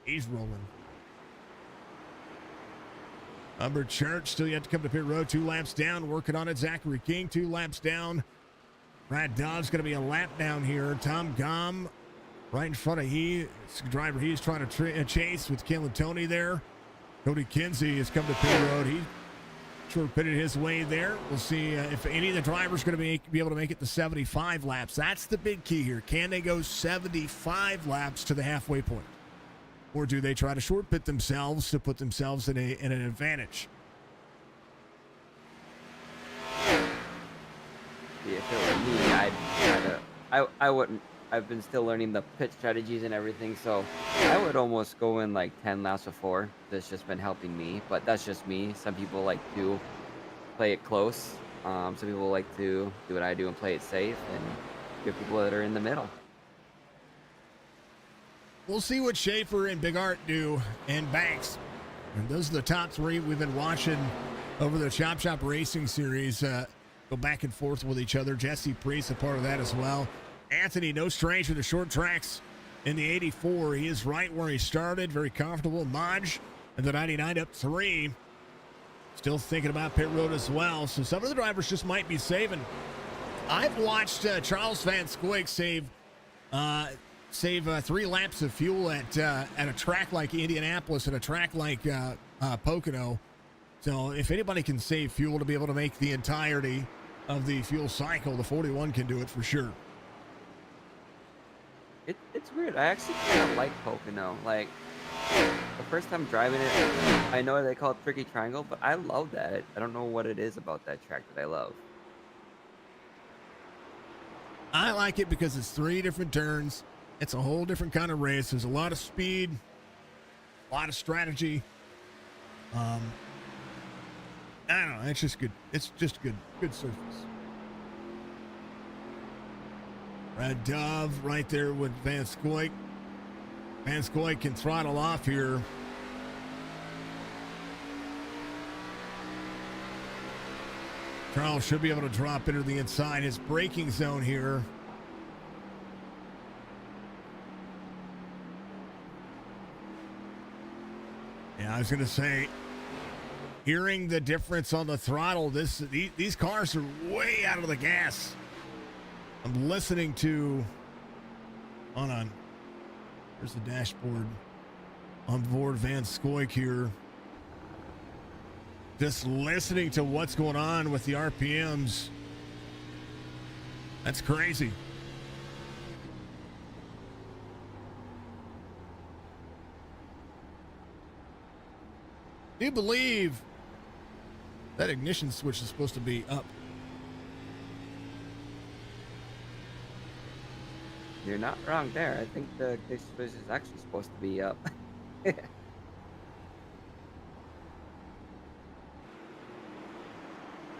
He's rolling. Humbert Church still yet to come to pit road. 2 laps down, working on it. Zachary King, 2 laps down. Brad Dobbs going to be a lap down here. Tom Gom right in front of driver. He's trying to chase with Kalen Tony there. Cody Kinsey has come to pit road. He sort of pitted his way there. We'll see if any of the drivers going to be able to make it to 75 laps. That's the big key here. Can they go 75 laps to the halfway point? Or do they try to short pit themselves to put themselves in an advantage? Yeah, if it were me, I'd try to. I wouldn't. I've been still learning the pit strategies and everything, so I would almost go in like 10 laps before. That's just been helping me, but that's just me. Some people like to play it close. Some people like to do what I do and play it safe, and give people that are in the middle. We'll see what Schaefer and Big Art do, and Banks. And those are the top 3 we've been watching over the Chop Shop Racing Series. Go back and forth with each other. Jesse Priest a part of that as well. Anthony, no stranger to short tracks in the 84. He is right where he started, very comfortable. Modge and the 99 up 3. Still thinking about pit road as well. So some of the drivers just might be saving. I've watched Charles Van Scoik save 3 laps of fuel at a track like Indianapolis and a track like Pocono. So if anybody can save fuel to be able to make the entirety of the fuel cycle, the 41 can do it for sure. It's weird. I actually kind of like Pocono. Like, the first time driving it, I know they call it Tricky Triangle, but I love that. I don't know what it is about that track that I love. I like it because it's 3 different turns. It's a whole different kind of race. There's a lot of speed, a lot of strategy. I don't know. It's just good. It's just good surface. Brad Dove right there with Van Scoik. Van Scoik can throttle off here. Charles should be able to drop into the inside his braking zone here. Yeah, I was going to say, hearing the difference on the throttle, these cars are way out of the gas. I'm listening to, hold on, there's the dashboard. On board Van Scoik here. Just listening to what's going on with the RPMs. That's crazy. Do you believe that ignition switch is supposed to be up? You're not wrong there. I think the ignition switch is actually supposed to be up.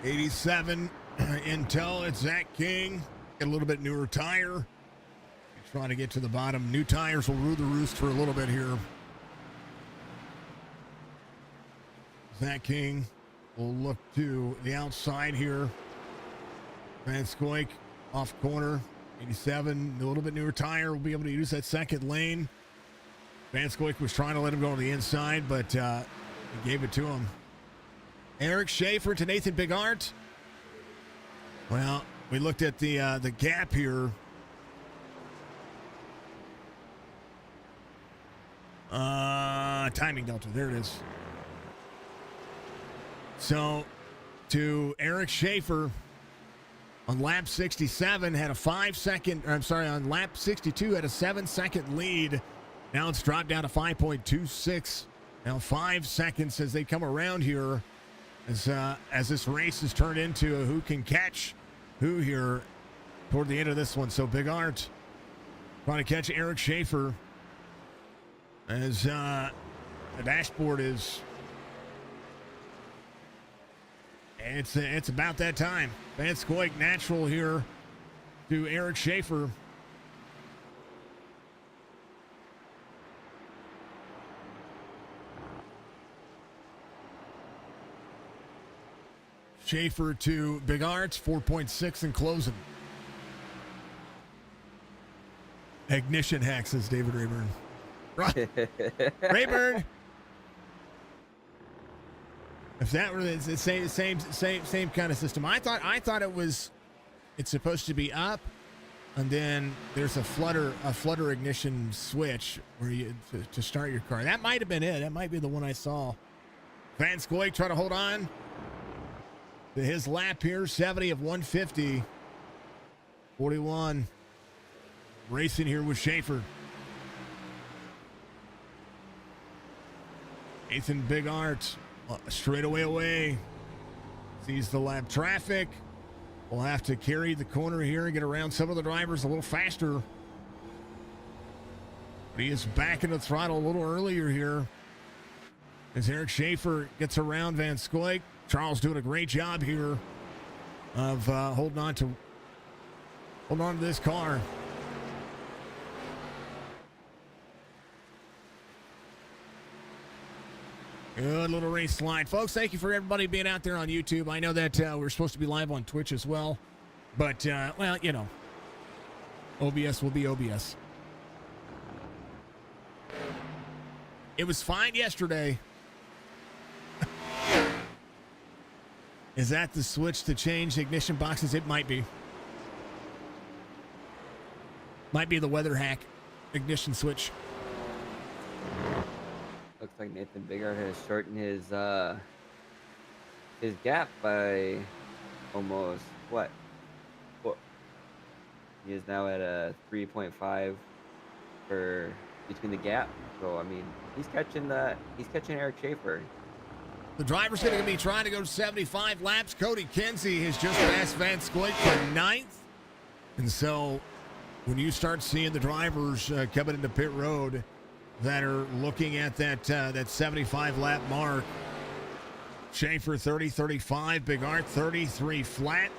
87 Intel. It's Zach King. Get a little bit newer tire. Trying to get to the bottom. New tires will rule the roost for a little bit here. Zach King will look to the outside here. Van Scoik off corner. 87, a little bit newer tire. Will be able to use that second lane. Van Scoik was trying to let him go to the inside, but he gave it to him. Eric Schaefer to Nathan Bigart. Well, we looked at the gap here. Timing delta. There it is. So, to Eric Schaefer on lap 67 had a 5 second, or I'm sorry, on lap 62 had a 7 second lead. Now it's dropped down to 5.26. Now 5 seconds as they come around here as this race is turned into a who can catch who here toward the end of this one. So Big Art trying to catch Eric Schaefer as the dashboard is. It's about that time. Van Scoik natural here to Eric Schaefer. Schaefer to Big Arts, 4.6 and closing. Ignition hack, says David Rayburn. Right. Rayburn. If that were the same kind of system, I thought it's supposed to be up, and then there's a flutter ignition switch where you to start your car. That might have been it. That might be the one I saw. Van Scoik trying to hold on to his lap here, 70 of 150, 41. Racing here with Schaefer. Nathan Big Art. Straightaway away. Sees the lap traffic. We'll have to carry the corner here and get around some of the drivers a little faster. But he is back in the throttle a little earlier here as Eric Schaefer gets around Van Scoik. Charles doing a great job here of holding on to this car. Good little race slide. Folks, thank you for everybody being out there on YouTube. I know that we're supposed to be live on Twitch as well. But, well, you know, OBS will be OBS. It was fine yesterday. Is that the switch to change ignition boxes? It might be. Might be the weather hack ignition switch. Looks like Nathan Bigart has shortened his gap by almost what? He is now at a 3.5 for between the gap. So I mean, he's catching Eric Schaefer. The driver's going to be trying to go 75 laps. Cody Kinsey has just passed Van Scoik for 9th. And so when you start seeing the drivers coming into pit road that are looking at that 75 lap mark, Schaefer 30-35, Big Art 33 flat,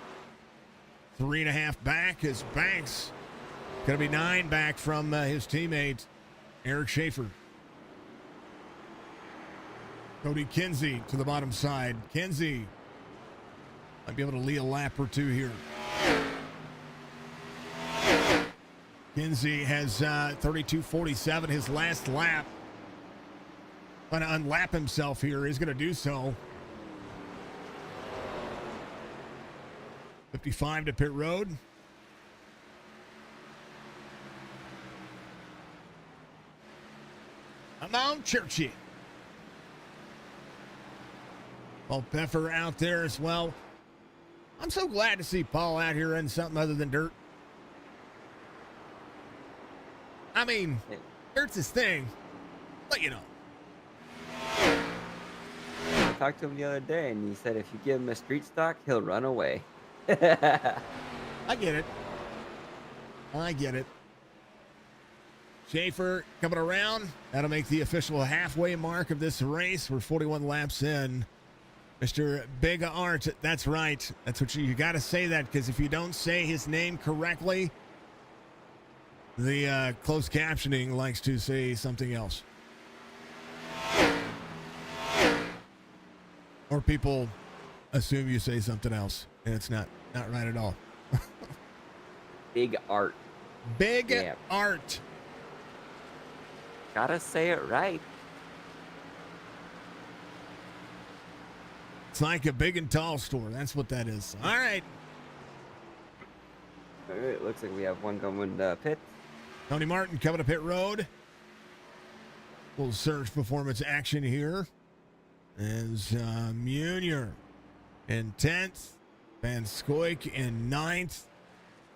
3.5 back as Banks going to be 9 back from his teammate Eric Schaefer. Cody Kinsey to the bottom side. Kinsey might be able to lead a lap or two here. Kinsey has 32.47 his last lap. trying to unlap himself here. He's going to do so. 55 to pit road. I'm on Churchy. Paul Peffer out there as well. I'm so glad to see Paul out here in something other than dirt. I mean, dirt's his thing, but you know. I talked to him the other day, and he said if you give him a street stock, he'll run away. I get it. I get it. Schaefer coming around. That'll make the official halfway mark of this race. We're 41 laps in. Mr. Big Art, that's right. That's what you got to say that, because if you don't say his name correctly, the closed captioning likes to say something else. Or people assume you say something else, and it's not right at all. Big Art. Big Art. Gotta say it right. It's like a big and tall store. That's what that is. All right. All right, looks like we have one going to pit. Tony Martin coming to pit road. Full surge performance action here. As Munier in 10th. Van Scoik in 9th.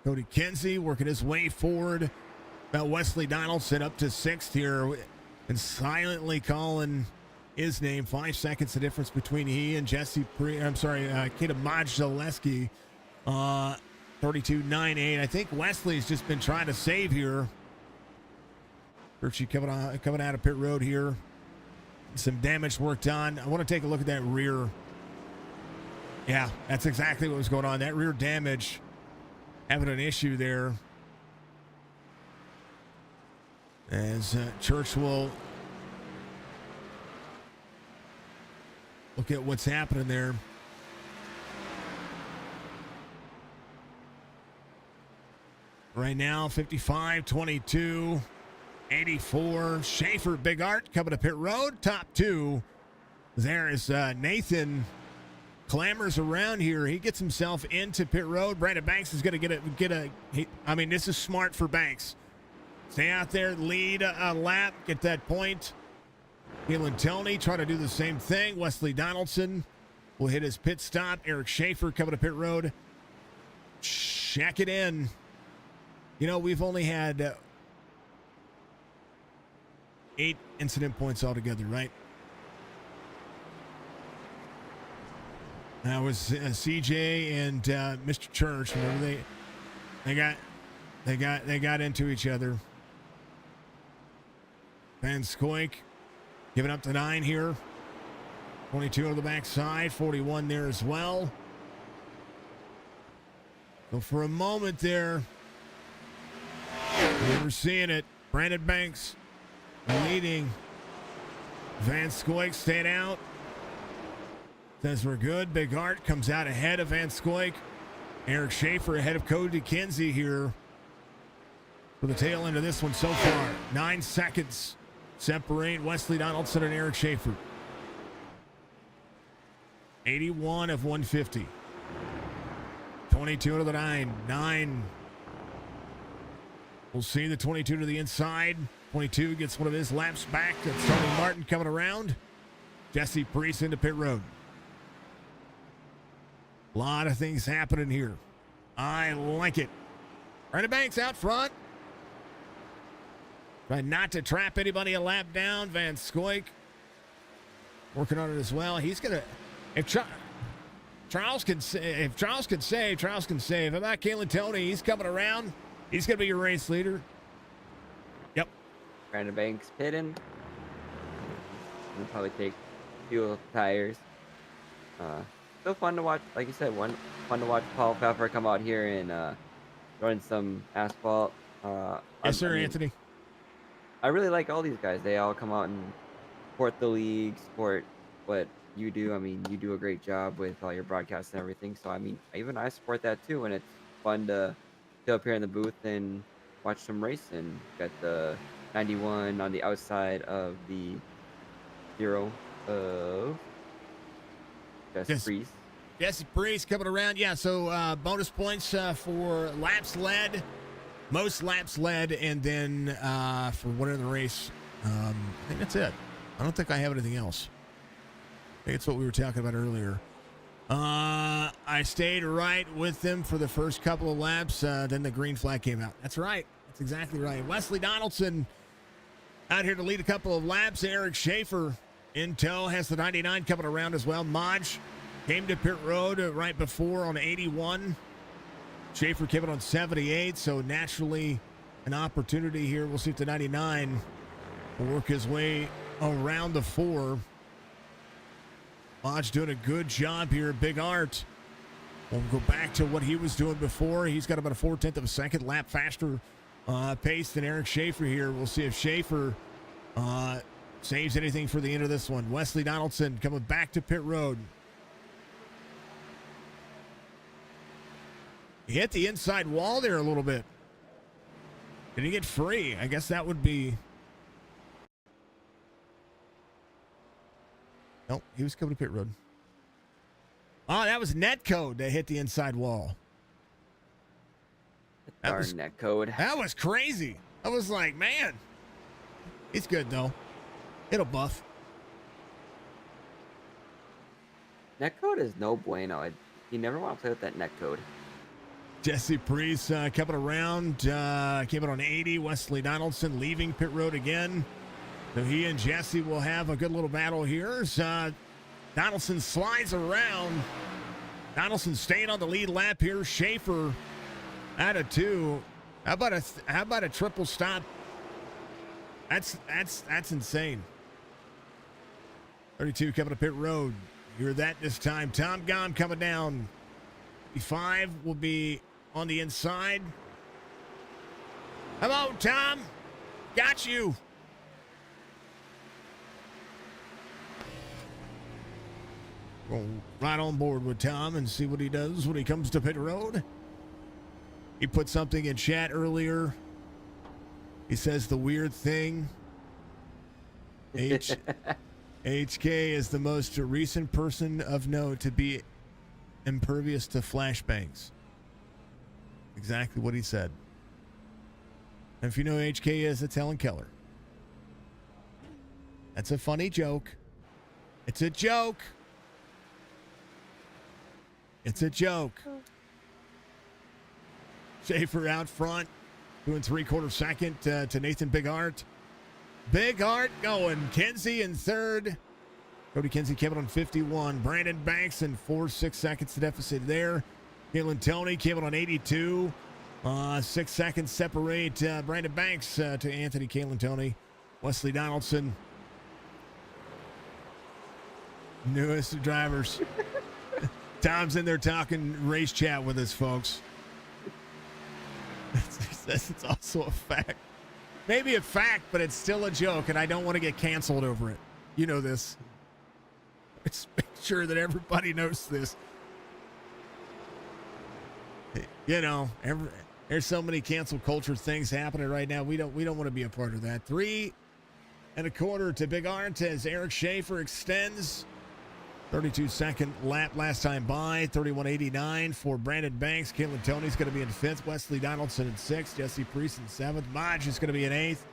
Cody Kinsey working his way forward. About Wesley Donaldson up to 6th here. And silently calling his name. 5 seconds the difference between he and Kita Maj-Zaleski. 32.98. I think Wesley's just been trying to save here. Hershey coming out of pit road here. Some damage work done. I want to take a look at that rear. Yeah, that's exactly what was going on. That rear damage, having an issue there. As Church will look at what's happening there. Right now, 55-22, 84. Schaefer, Big Art coming to pit road. Top 2. There is Nathan clambers around here. He gets himself into pit road. Brandon Banks is going to this is smart for Banks. Stay out there, lead a lap, get that point. Keelan Tony try to do the same thing. Wesley Donaldson will hit his pit stop. Eric Schaefer coming to pit road. Check it in. You know, we've only had 8 incident points altogether, right? That was CJ and Mr. Church. Remember they got into each other. Van Scoik giving up the 9 here. 22 on the backside, 41 there as well. So for a moment there, we were seeing it. Brandon Banks leading. Van Scoik staying out. Says we're good. Big Art comes out ahead of Van Scoik. Eric Schaefer ahead of Cody Kinsey here for the tail end of this one so far. 9 seconds separate Wesley Donaldson and Eric Schaefer. 81 of 150. 22 to the 9. 9. We'll see the 22 to the inside. 22 gets one of his laps back. That's Tony Martin coming around. Jesse Priest into pit road. A lot of things happening here. I like it. Brandon Banks out front. Trying not to trap anybody a lap down. Van Scoik working on it as well. He's gonna. If Charles can save, Charles can save. How about Keelan Tony? He's coming around. He's gonna be your race leader. Yep. Brandon Banks pitting. We'll probably take fuel tires. Still fun to watch. Like you said, fun to watch Paul Pfeffer come out here and run some asphalt. Yes, sir, Anthony. I really like all these guys. They all come out and support the league, support what you do. I mean, you do a great job with all your broadcasts and everything. So, I mean, even I support that too. And it's fun to up here in the booth and watch some racing. Got the 91 on the outside of the 0 of Yes. Priest. Jesse Priest coming around. Yeah, so bonus points for laps led, most laps led, and then for winner of the race. I think that's it. I don't think I have anything else. I think it's what we were talking about earlier. I stayed right with them for the first couple of laps. Then the green flag came out. That's right. That's exactly right. Wesley Donaldson out here to lead a couple of laps. Eric Schaefer in tow has the 99 coming around as well. Modge came to pit road right before on 81. Schaefer came in on 78, so naturally an opportunity here. We'll see if the 99 will work his way around the 4. Modge doing a good job here. Big Art will go back to what he was doing before. He's got about a 4/10 of a second lap faster pace than Eric Schaefer here. We'll see if Schaefer saves anything for the end of this one. Wesley Donaldson coming back to pit road. He hit the inside wall there a little bit. Did he get free? I guess that would be... Nope, he was coming to pit road. Oh, that was netcode that hit the inside wall. Darn netcode. That was crazy. I was like, man, he's good though. It'll buff. Netcode is no bueno. You never want to play with that netcode. Jesse Priest coming around, came in on 80. Wesley Donaldson leaving pit road again. So he and Jesse will have a good little battle here. Donaldson slides around. Donaldson staying on the lead lap here. Schaefer out of 2. How about a triple stop? That's insane. 32 coming to pit road. Hear that this time. Tom Gom coming down. 55 will be on the inside. Hello, Tom. Got you. Go right on board with Tom and see what he does when he comes to pit road. He put something in chat earlier. He says the weird thing. HK is the most recent person of note to be impervious to flashbangs. Exactly what he said. And if you know who HK is, it's Helen Keller. That's a funny joke. It's a joke. It's a joke. Schaefer out front, doing 3/4 second to Nathan Big Art. Big Art going. Kinsey in third. Cody Kinsey came in on 51. Brandon Banks in 4.6 seconds to deficit there. Kalen Tony came in on 82. 6 seconds separate Brandon Banks to Anthony Kalen Tony. Wesley Donaldson. Newest drivers. Tom's in there talking race chat with us, folks. He says it's also a fact. Maybe a fact, but it's still a joke, and I don't want to get canceled over it. You know this. Let's make sure that everybody knows this. You know, there's so many cancel culture things happening right now. We don't want to be a part of that. 3.25 to Big Art as Eric Schaefer extends. 32-second lap last time by. 31.89 for Brandon Banks. Kalen Tony's going to be in 5th. Wesley Donaldson in 6th. Jesse Priest in 7th. Modge is going to be in 8th.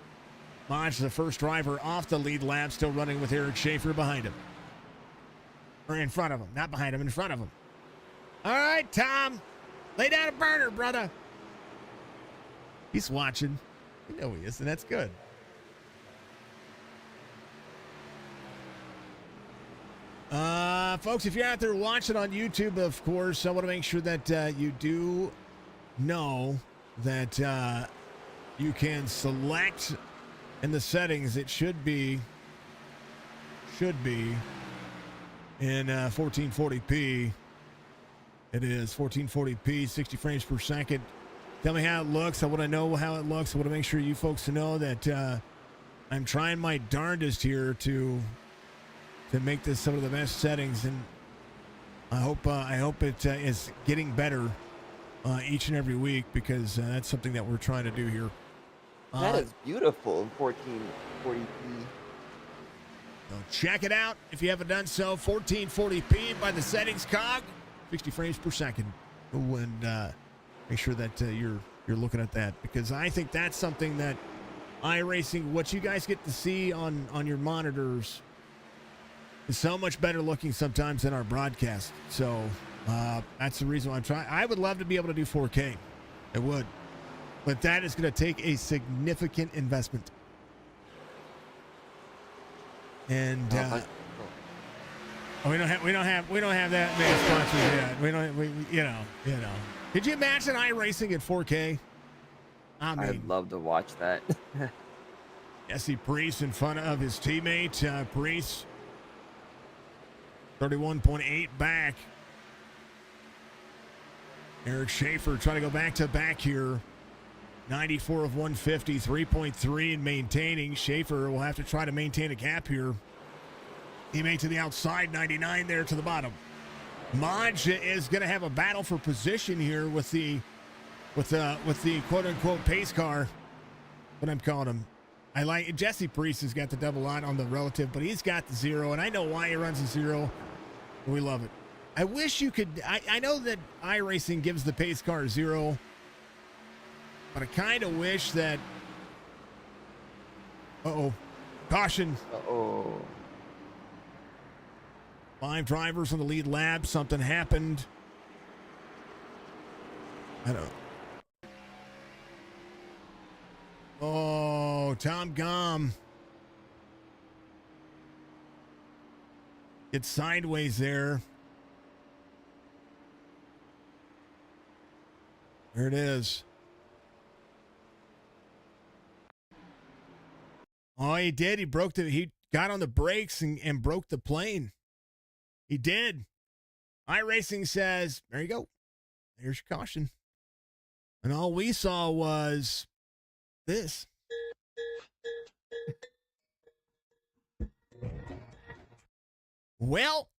Modge, the first driver off the lead lap, still running with Eric Schaefer behind him. Or in front of him. Not behind him, in front of him. All right, Tom. Lay down a burner, brother. He's watching. You know he is, and that's good. Folks, if you're out there watching on YouTube, of course, I want to make sure that you do know that you can select in the settings. It should be in 1440p. It is 1440p, 60 frames per second. Tell me how it looks. I want to know how it looks. I want to make sure you folks know that I'm trying my darndest here to make this some of the best settings, and I hope it is getting better each and every week, because that's something that we're trying to do here. That is beautiful in 1440p. So check it out if you haven't done so. 1440p by the settings cog, 60 frames per second. And make sure that you're looking at that, because I think that's something that iRacing, what you guys get to see on your monitors, is so much better looking sometimes than our broadcast. So that's the reason why I'm trying. I would love to be able to do 4K. I would. But that is going to take a significant investment. And we don't have that many sponsors yet. We don't. You know. Could you imagine iRacing at 4K? I mean, I'd love to watch that. Jesse Priest in front of his teammate. Priest 31.8 back. Eric Schaefer trying to go back to back here. 94 of 150, 3.3 and maintaining. Schaefer will have to try to maintain a gap here. Teammate to the outside, 99 there to the bottom. Maj is going to have a battle for position here with the quote unquote pace car. What I'm calling him. I like Jesse Priest has got the double line on the relative, but he's got the 0, and I know why he runs a 0. We love it. I wish you could. I know that iRacing gives the pace car 0. But I kind of wish that. Caution. 5 drivers on the lead lap. Something happened. I don't. Oh, Tom Gom. Gets sideways there. There it is. Oh, he did. He got on the brakes and broke the plane. He did. iRacing says, there you go. There's your caution. And all we saw was this. Well,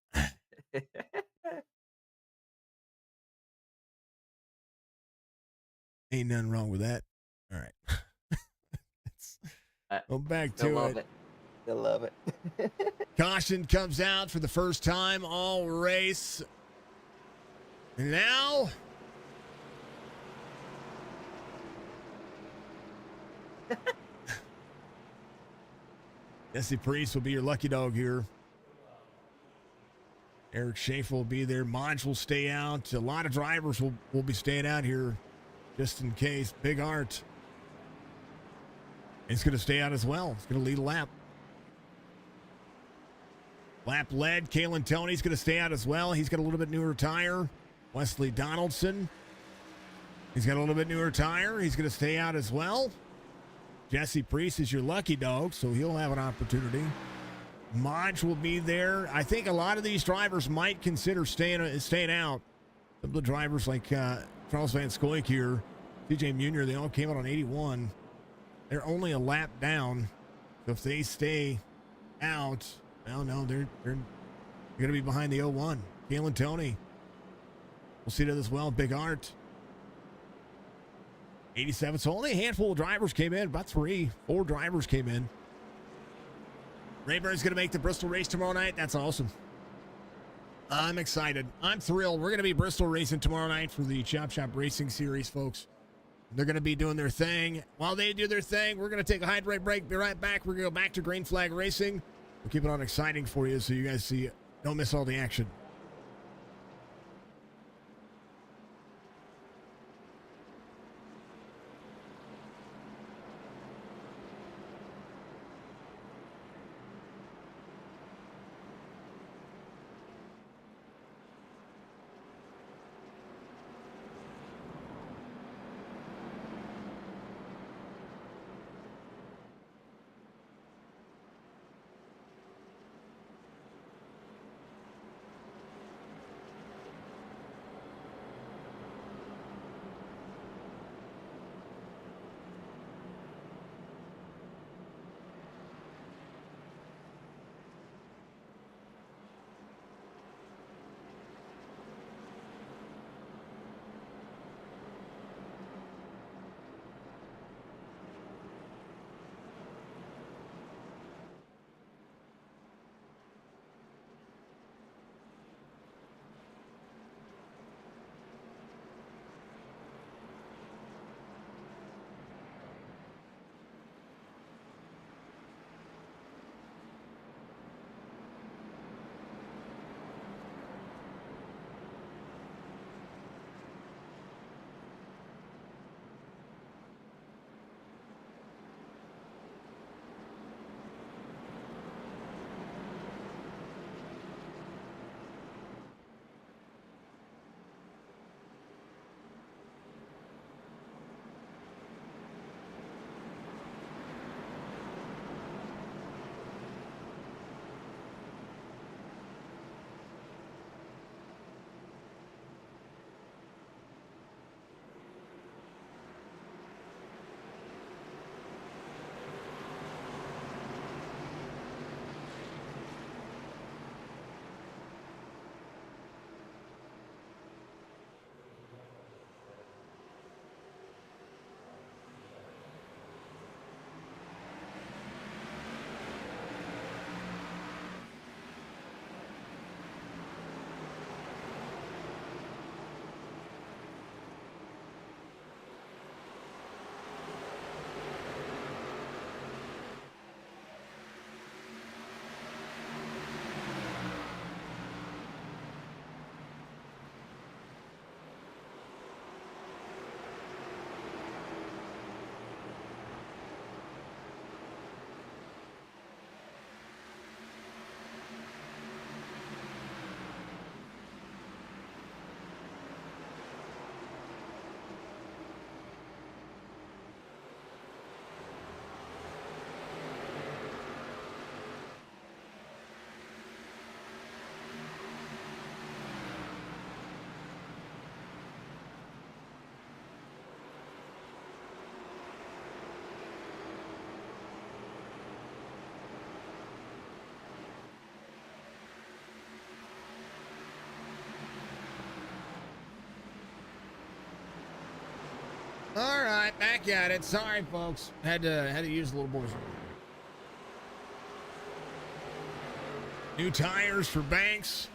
ain't nothing wrong with that. All right. Go back to it. Still love it. Caution comes out for the first time all race. And now Jesse Priest will be your lucky dog here. Eric Schaefer will be there. Maj will stay out. A lot of drivers will be staying out here just in case. Big Art is going to stay out as well. He's going to lead a lap. Lap led. Kalen Tony's going to stay out as well. He's got a little bit newer tire. Wesley Donaldson. He's got a little bit newer tire. He's going to stay out as well. Jesse Priest is your lucky dog, so he'll have an opportunity. Maj will be there. I think a lot of these drivers might consider staying out. Some of the drivers like Charles Van Scoik here, CJ Munier, they all came out on 81. They're only a lap down. So if they stay out, well, no, they're going to be behind the 01. Kalen Tony. We'll see that as well. Big Art. 87. So only a handful of drivers came in. About 4 drivers came in. Rayburn's going to make the Bristol race tomorrow night. That's awesome. I'm excited. I'm thrilled. We're going to be Bristol racing tomorrow night for the Chop Shop Racing Series, folks. They're going to be doing their thing. While they do their thing, we're going to take a hydrate break. Be right back. We're going to go back to Green Flag Racing. We'll keep it on exciting for you so you guys see it. Don't miss all the action. right back at it. Sorry, folks. Had to use a little more. New tires for Banks.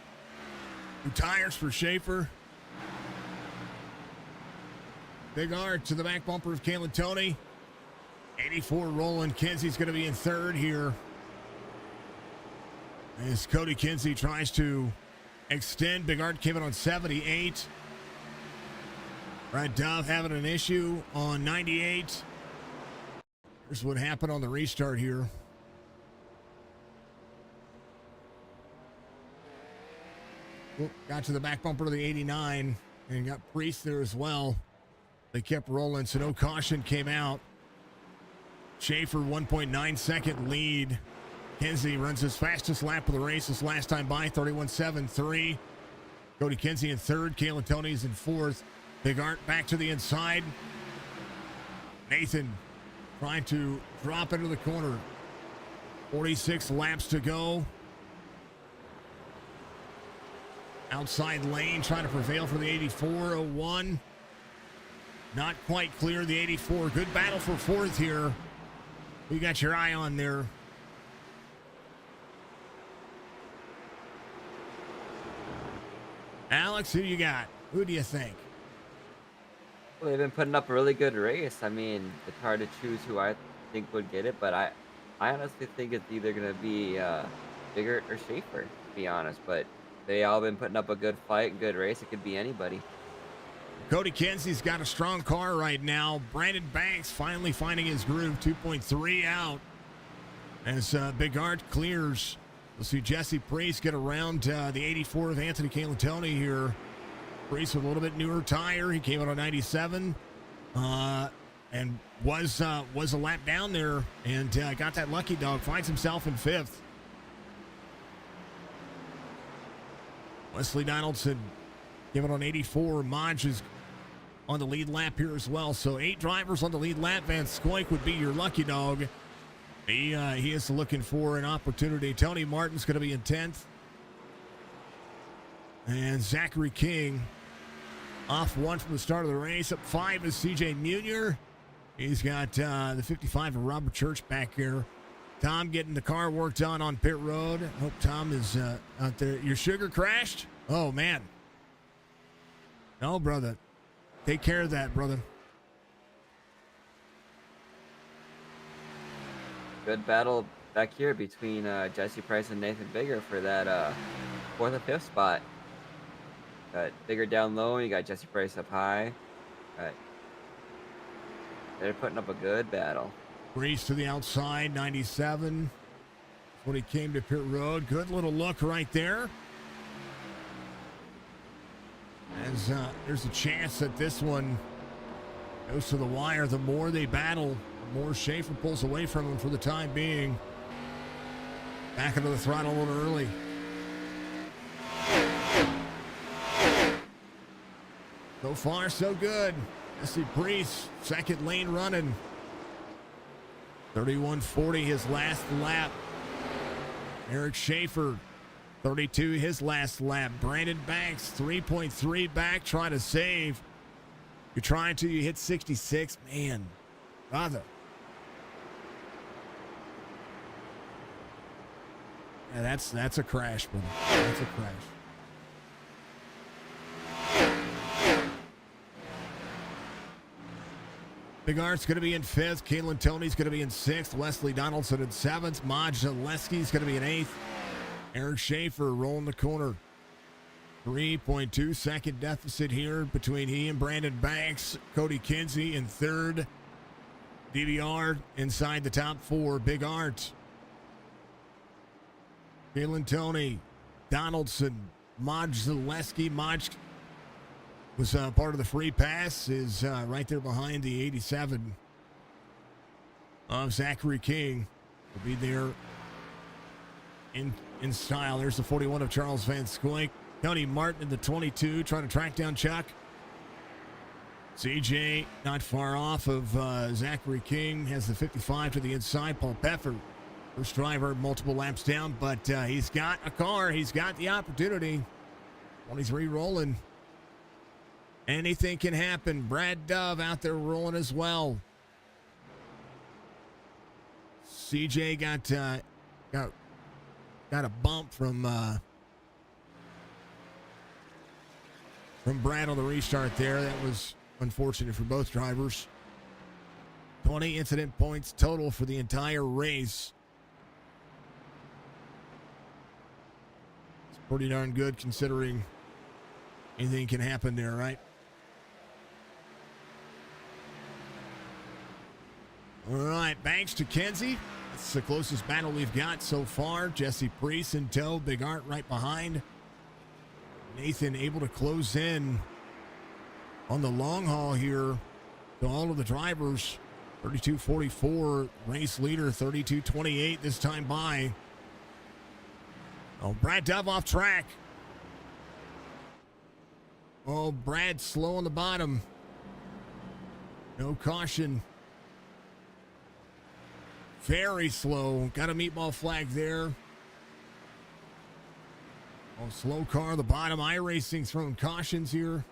New tires for Schaefer. Big Art to the back bumper of Kalen Tony. 84 rolling. Kinsey's going to be in third here. As Cody Kinsey tries to extend. Big Art came in on 78. Brad Dove having an issue on 98. Here's what happened on the restart here. Got to the back bumper of the 89 and got Priest there as well. They kept rolling, so no caution came out. Schaefer 1.9 second lead. Kinsey runs his fastest lap of the race this last time by, 31.73. Cody Kinsey in third. Kalen Tony's in fourth. Big Art back to the inside. Nathan trying to drop into the corner. 46 laps to go. Outside lane trying to prevail for the 84.01. Not quite clear, the 84. Good battle for fourth here. We got your eye on there. Alex, who you got? Who do you think? Well, they've been putting up a really good race. I mean, it's hard to choose who I think would get it, but I honestly think it's either going to be Biggert or Schaefer, to be honest. But they all been putting up a good fight, good race. It could be anybody. Cody Kinsey's got a strong car right now. Brandon Banks finally finding his groove, 2.3 out. As Big Art clears, we'll see Jesse Priest get around the 84 of Anthony Calatoni here. Priest with a little bit newer tire. He came out on 97 and was a lap down there and got that lucky dog. Finds himself in fifth. Wesley Donaldson giving on 84. Modge is on the lead lap here as well. So 8 drivers on the lead lap. Van Scoik would be your lucky dog. He is looking for an opportunity. Tony Martin's going to be in 10th. And Zachary King off 1 from the start of the race. Up 5 is CJ Munier. He's got the 55 of Robert Church back here. Tom getting the car worked on pit road. Hope Tom is out there. Your sugar crashed? Oh, man. No, brother. Take care of that, brother. Good battle back here between Jesse Price and Nathan Bigger for that 4th and 5th spot. Got Bigger down low. You got Jesse Price up high. They're putting up a good battle. Breeze to the outside, 97. That's when he came to pit road. Good little look right there. As there's a chance that this one goes to the wire. The more they battle, the more Schaefer pulls away from him for the time being. Back into the throttle a little early. So far, so good. Jesse Priest, second lane running. 31.40 his last lap. Eric Schaefer, 32 his last lap. Brandon Banks, 3.3 back, trying to save. You're trying to, you hit 66. Man, brother. Yeah, that's a crash, brother. That's a crash. Big Art's going to be in 5th. Kalen Tony's going to be in 6th. Wesley Donaldson in 7th. Modge Zaleski's going to be in 8th. Eric Schaefer rolling the corner. 3.2 second deficit here between he and Brandon Banks. Cody Kinsey in 3rd. DVR inside the top 4. Big Art. Kalen Tony. Donaldson. Modge Zaleski. Modge was part of the free pass, is right there behind the 87 of Zachary King. Will be there in style. There's the 41 of Charles Van Scoik. Tony Martin in the 22 trying to track down Chuck. CJ not far off of Zachary King. Has the 55 to the inside. Paul Peffer, first driver, multiple laps down, but he's got a car. He's got the opportunity. 23 rolling. Anything can happen. Brad Dove out there rolling as well. CJ got a bump from Brad on the restart there. That was unfortunate for both drivers. 20 incident points total for the entire race. It's pretty darn good considering anything can happen there, right? All right, Banks to Kenzie. That's the closest battle we've got so far. Jesse Priest in tow. Big Art right behind. Nathan able to close in on the long haul here to all of the drivers. 32:44, race leader 32:28 this time by. Oh, Brad Dove off track. Oh, Brad slow on the bottom. No caution. Very slow. Got a meatball flag there. Oh, slow car on the bottom. iRacing throwing cautions here.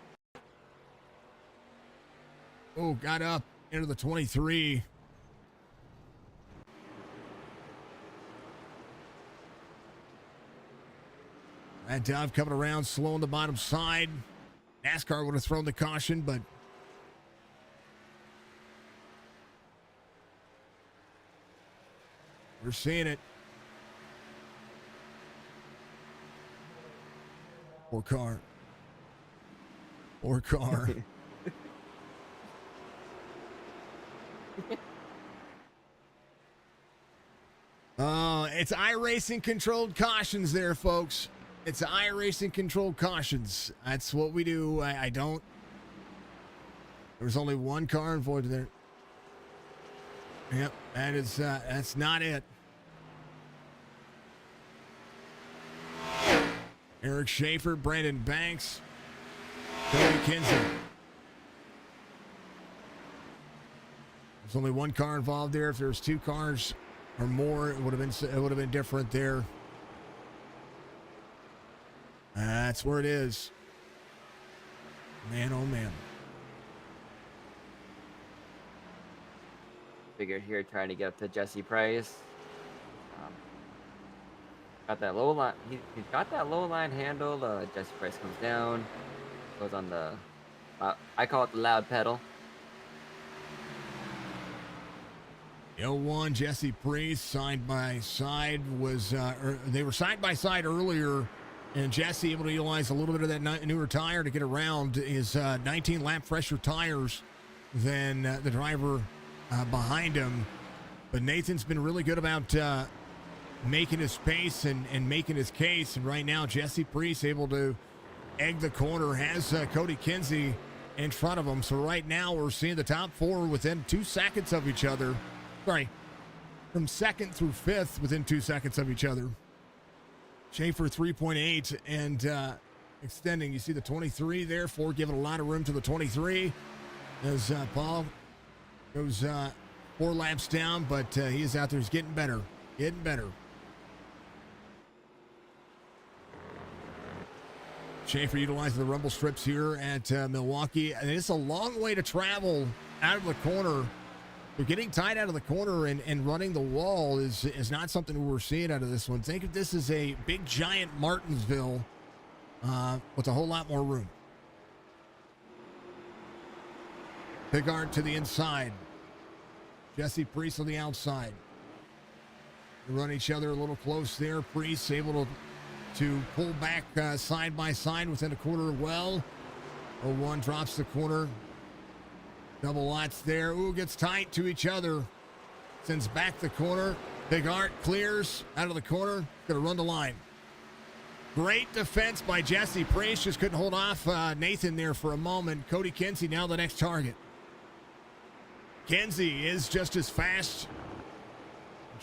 Oh, got up into the 23. That Dove coming around slow on the bottom side. NASCAR would have thrown the caution, but we're seeing it. Poor car. Poor car. It's iRacing controlled cautions there, folks. It's iRacing controlled cautions. That's what we do. I don't. There's only one car involved there. Yep, that's not it. Eric Schaefer, Brandon Banks, Cody Kinsey. There's only one car involved there. If there's two cars or more, it would have been different there. That's where it is. Man, oh man. Figured here trying to get up to Jesse Price. Got that low line. He's got that low line handle. Jesse Price comes down. Goes on the. I call it the loud pedal. L1 Jesse Priest side by side was they were side by side earlier, and Jesse able to utilize a little bit of that newer tire to get around his 19 lap fresher tires than the driver behind him. But Nathan's been really good about making his pace and making his case. And right now, Jesse Priest able to egg the corner, has Cody Kinsey in front of him. So right now, we're seeing the top four within 2 seconds of each other. Sorry, from second through fifth within 2 seconds of each other. Schaefer 3.8 and extending. You see the 23 there, Ford giving a lot of room to the 23 as Paul goes 4 laps down, but he is out there. He's getting better, getting better. Schaefer utilizing the rumble strips here at Milwaukee. And it's a long way to travel out of the corner. But getting tight out of the corner and running the wall is not something we're seeing out of this one. Think of this as a big, giant Martinsville with a whole lot more room. Pigard to the inside. Jesse Priest on the outside. They run each other a little close there. Priest able to pull back side by side within a quarter well. 01 drops the corner. Double lots there. Ooh, gets tight to each other. Sends back the corner. Big Art clears out of the corner. Gonna run the line. Great defense by Jesse Priest. Just couldn't hold off Nathan there for a moment. Cody Kinsey now the next target. Kinsey is just as fast.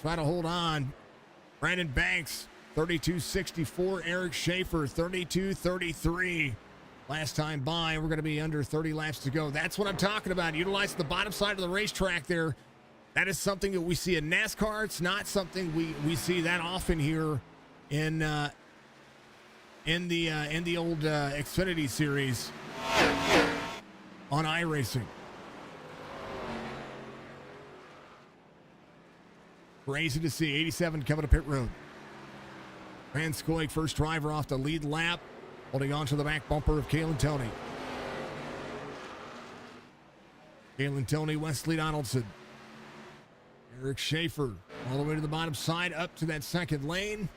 Try to hold on. Brandon Banks, 32.64. Eric Schaefer, 32.33. Last time by, we're going to be under 30 laps to go. That's what I'm talking about. Utilizing the bottom side of the racetrack there. That is something that we see in NASCAR. It's not something we see that often here in the old Xfinity series. on iRacing. Crazy to see. 87 coming to pit road. Van Scoik, first driver off the lead lap, holding on to the back bumper of Kalen Tony. Kalen Tony, Wesley Donaldson. Eric Schaefer all the way to the bottom side, up to that second lane.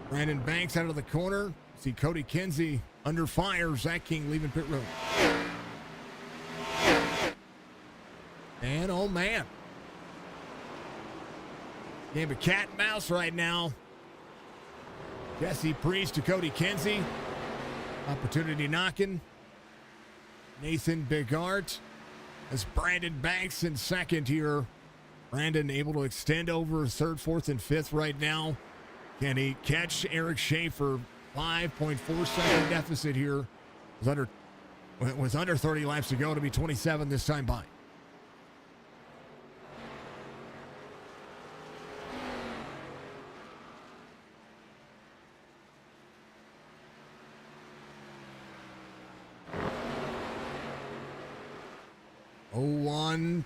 Brandon Banks out of the corner. See Cody Kinsey under fire. Zach King leaving pit road. And oh man. Game of cat and mouse right now. Jesse Priest to Cody Kinsey. Opportunity knocking. Nathan Bigart as Brandon Banks in second here. Brandon able to extend over third, fourth, and fifth right now. Can he catch Eric Schaefer? 5.4 second deficit here. Was under 30 laps to go to be 27 this time by.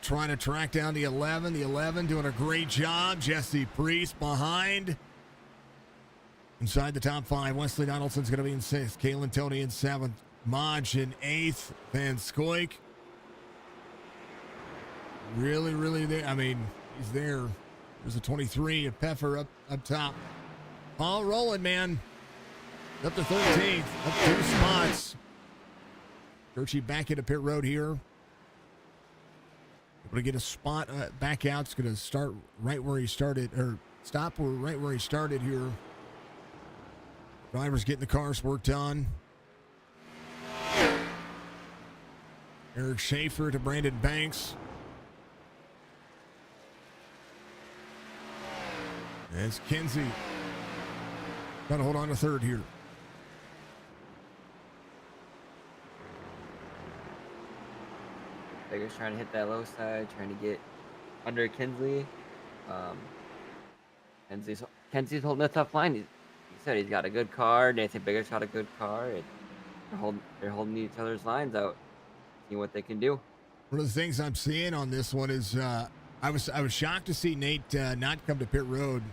Trying to track down the 11. The 11 doing a great job. Jesse Priest behind. Inside the top five. Wesley Donaldson's going to be in sixth. Kalen Tony in seventh. Maj in eighth. Van Scoik. Really there. I mean, he's there. There's a 23 of Peffer up top. All rolling, man. Up to 13th. Up 2 spots. Churchy back into pit road here. Able to get a spot back out. It's going to start right where he started, or stop right where he started here. Drivers getting the cars worked on. Eric Schaefer to Brandon Banks. As Kinsey trying to hold on to third here. Baker's trying to hit that low side, trying to get under Kinsley. Kenzie's holding a tough line. He said he's got a good car. Nathan Baker's got a good car. They're holding each other's lines out, seeing what they can do. One of the things I'm seeing on this one is I was shocked to see Nate not come to pit road.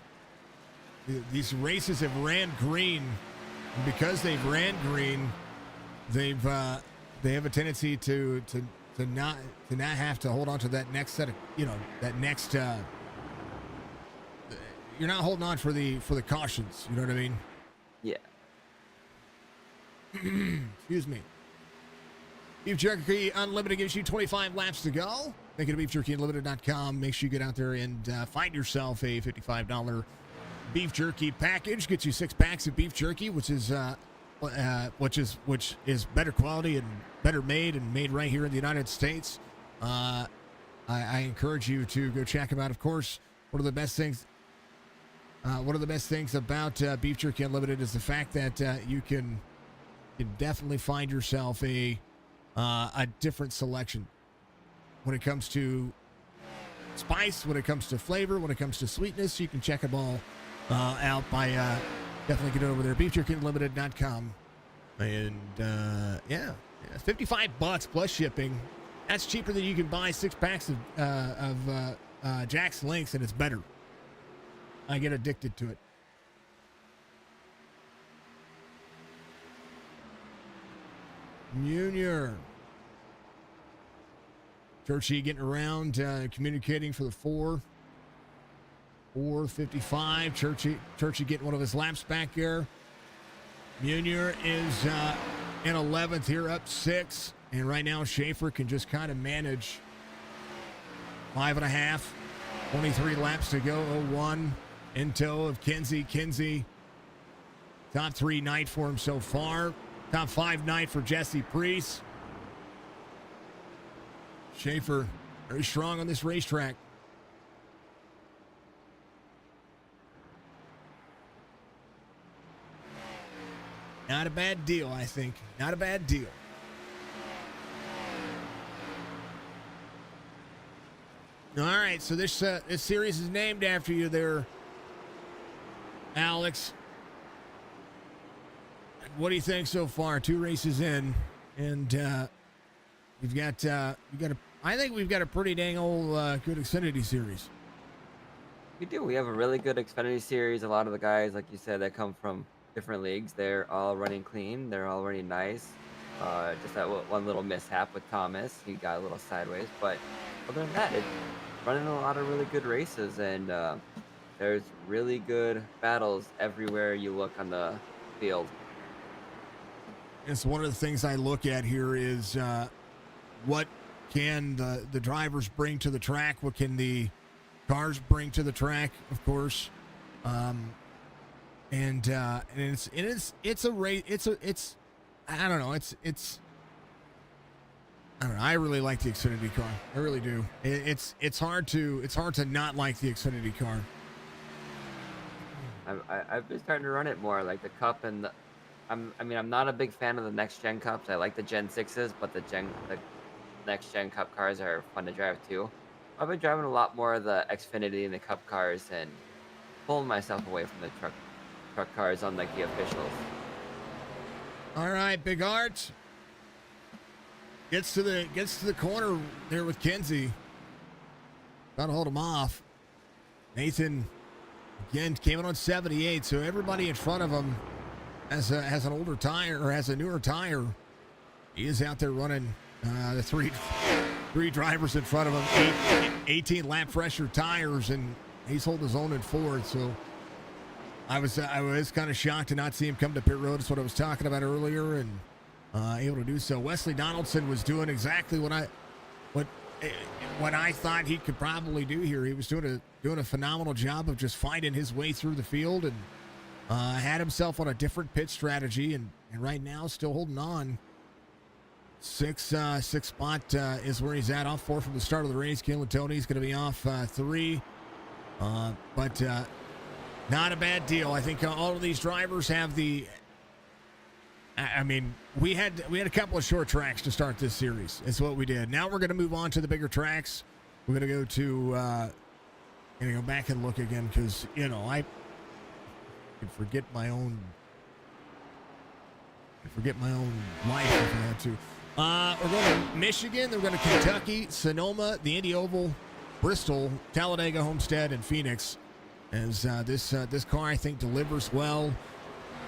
These races have ran green, and because they've ran green, they have a tendency to not have to hold on to that next set of, that next you're not holding on for the cautions, you know what I mean? Yeah. Excuse me. Beef Jerky Unlimited gives you 25 laps to go. Thank you to BeefJerkyUnlimited.com. Make sure you get out there and find yourself a $55 beef jerky package. Gets you 6 packs of beef jerky, which is better quality and better made, and made right here in the United States. I encourage you to go check them out. Of course, one of the best things about Beef Jerky Unlimited is the fact that you can definitely find yourself a different selection when it comes to spice, when it comes to flavor, when it comes to sweetness. You can check them all out by definitely get over there, BeefJerkyUnlimited.com. And 55 bucks plus shipping. That's cheaper than you can buy 6 packs of Jack's Links, and it's better. I get addicted to it. Junior. Churchy getting around, communicating for the 4:55. Churchy getting one of his laps back there. Junior is in 11th here, up 6. And right now, Schaefer can just kind of manage 5.5. 23 laps to go. 01 in tow of Kinsey. Kinsey, top 3 night for him so far. Top 5 night for Jesse Priest. Schaefer very strong on this racetrack. Not a bad deal, I think. Not a bad deal. All right, so this series is named after you there, Alex. What do you think so far? 2 races in, and I think we've got a pretty dang old good Xfinity series. We do. We have a really good Xfinity series. A lot of the guys, like you said, that come from different leagues, they're all running clean. They're all running nice. Just that one little mishap with Thomas. He got a little sideways. But other than that, it's running a lot of really good races. And there's really good battles everywhere you look on the field. It's one of the things I look at here is what can the drivers bring to the track? What can the cars bring to the track? Of course, and it's a race. It's I don't know. I don't know. I really like the Xfinity car. I really do. It's hard to not like the Xfinity car. I've been starting to run it more, like the Cup and the. I'm not a big fan of the next gen Cups. I like the Gen 6s, but the next gen Cup cars are fun to drive too. I've been driving a lot more of the Xfinity and the Cup cars and pulling myself away from the truck cars on like the officials. All right, Big Art gets to the corner there with Kinsey. Trying to hold him off. Nathan again came in on 78, so everybody in front of him has an older tire or has a newer tire. He is out there running the three drivers in front of him, 18 lap fresher tires, and he's holding his own in fourth. So I was kind of shocked to not see him come to pit road. That's what I was talking about earlier, and able to do so. Wesley Donaldson was doing exactly what I thought he could probably do here. He was doing a phenomenal job of just finding his way through the field and had himself on a different pit strategy, and right now still holding on. Sixth spot is where he's at, off 4 from the start of the race. Kalen Tony's going to be off 3, but not a bad deal. I think all of these drivers have the. I mean, we had a couple of short tracks to start this series. It's what we did. Now we're going to move on to the bigger tracks. We're going to go to. Going to go back and look again because I could forget my own life if I had to. We're going to Michigan, then we're going to Kentucky, Sonoma, the Indy Oval, Bristol, Talladega, Homestead, and Phoenix. As this car, I think, delivers well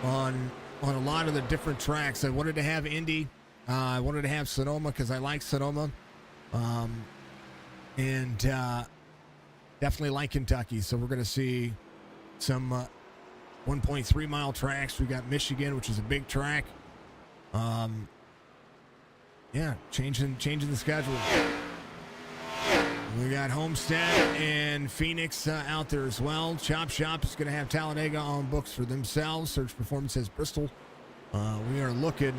on a lot of the different tracks. I wanted to have Indy. I wanted to have Sonoma because I like Sonoma. And definitely like Kentucky. So we're going to see some 1.3 mile tracks. We got Michigan, which is a big track. Yeah, changing the schedule. We got Homestead and Phoenix out there as well. Chop Shop is going to have Talladega on books for themselves. Search Performance says Bristol. We are looking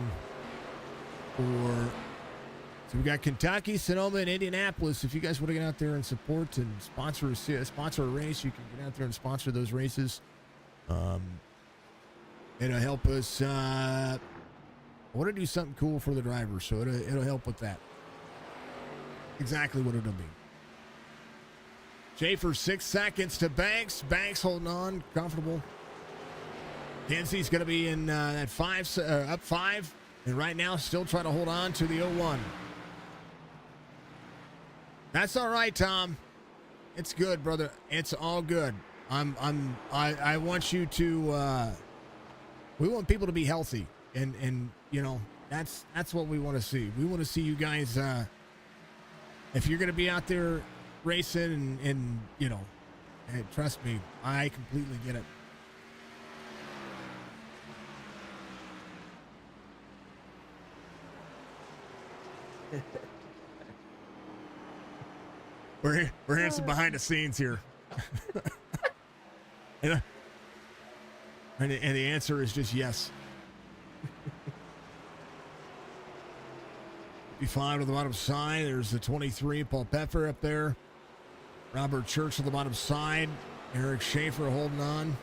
for. So we got Kentucky, Sonoma, and Indianapolis. If you guys want to get out there and support and sponsor a race, you can get out there and sponsor those races. It'll help us. I want to do something cool for the drivers, so it'll help with that. Exactly what it'll be. Schaefer 6 seconds to Banks. Banks holding on, comfortable. Kinsey's going to be in that up 5, and right now still trying to hold on to the 0-1. That's all right, Tom. It's good, brother. It's all good. I want you to. We want people to be healthy, and that's what we want to see. We want to see you guys. If you're going to be out there racing, and hey, trust me, I completely get it. We're hearing some behind the scenes here. and the answer is just yes. Be5 to the bottom side. There's the 23, Paul Peffer up there. Robert Church on the bottom side. Eric Schaefer holding on.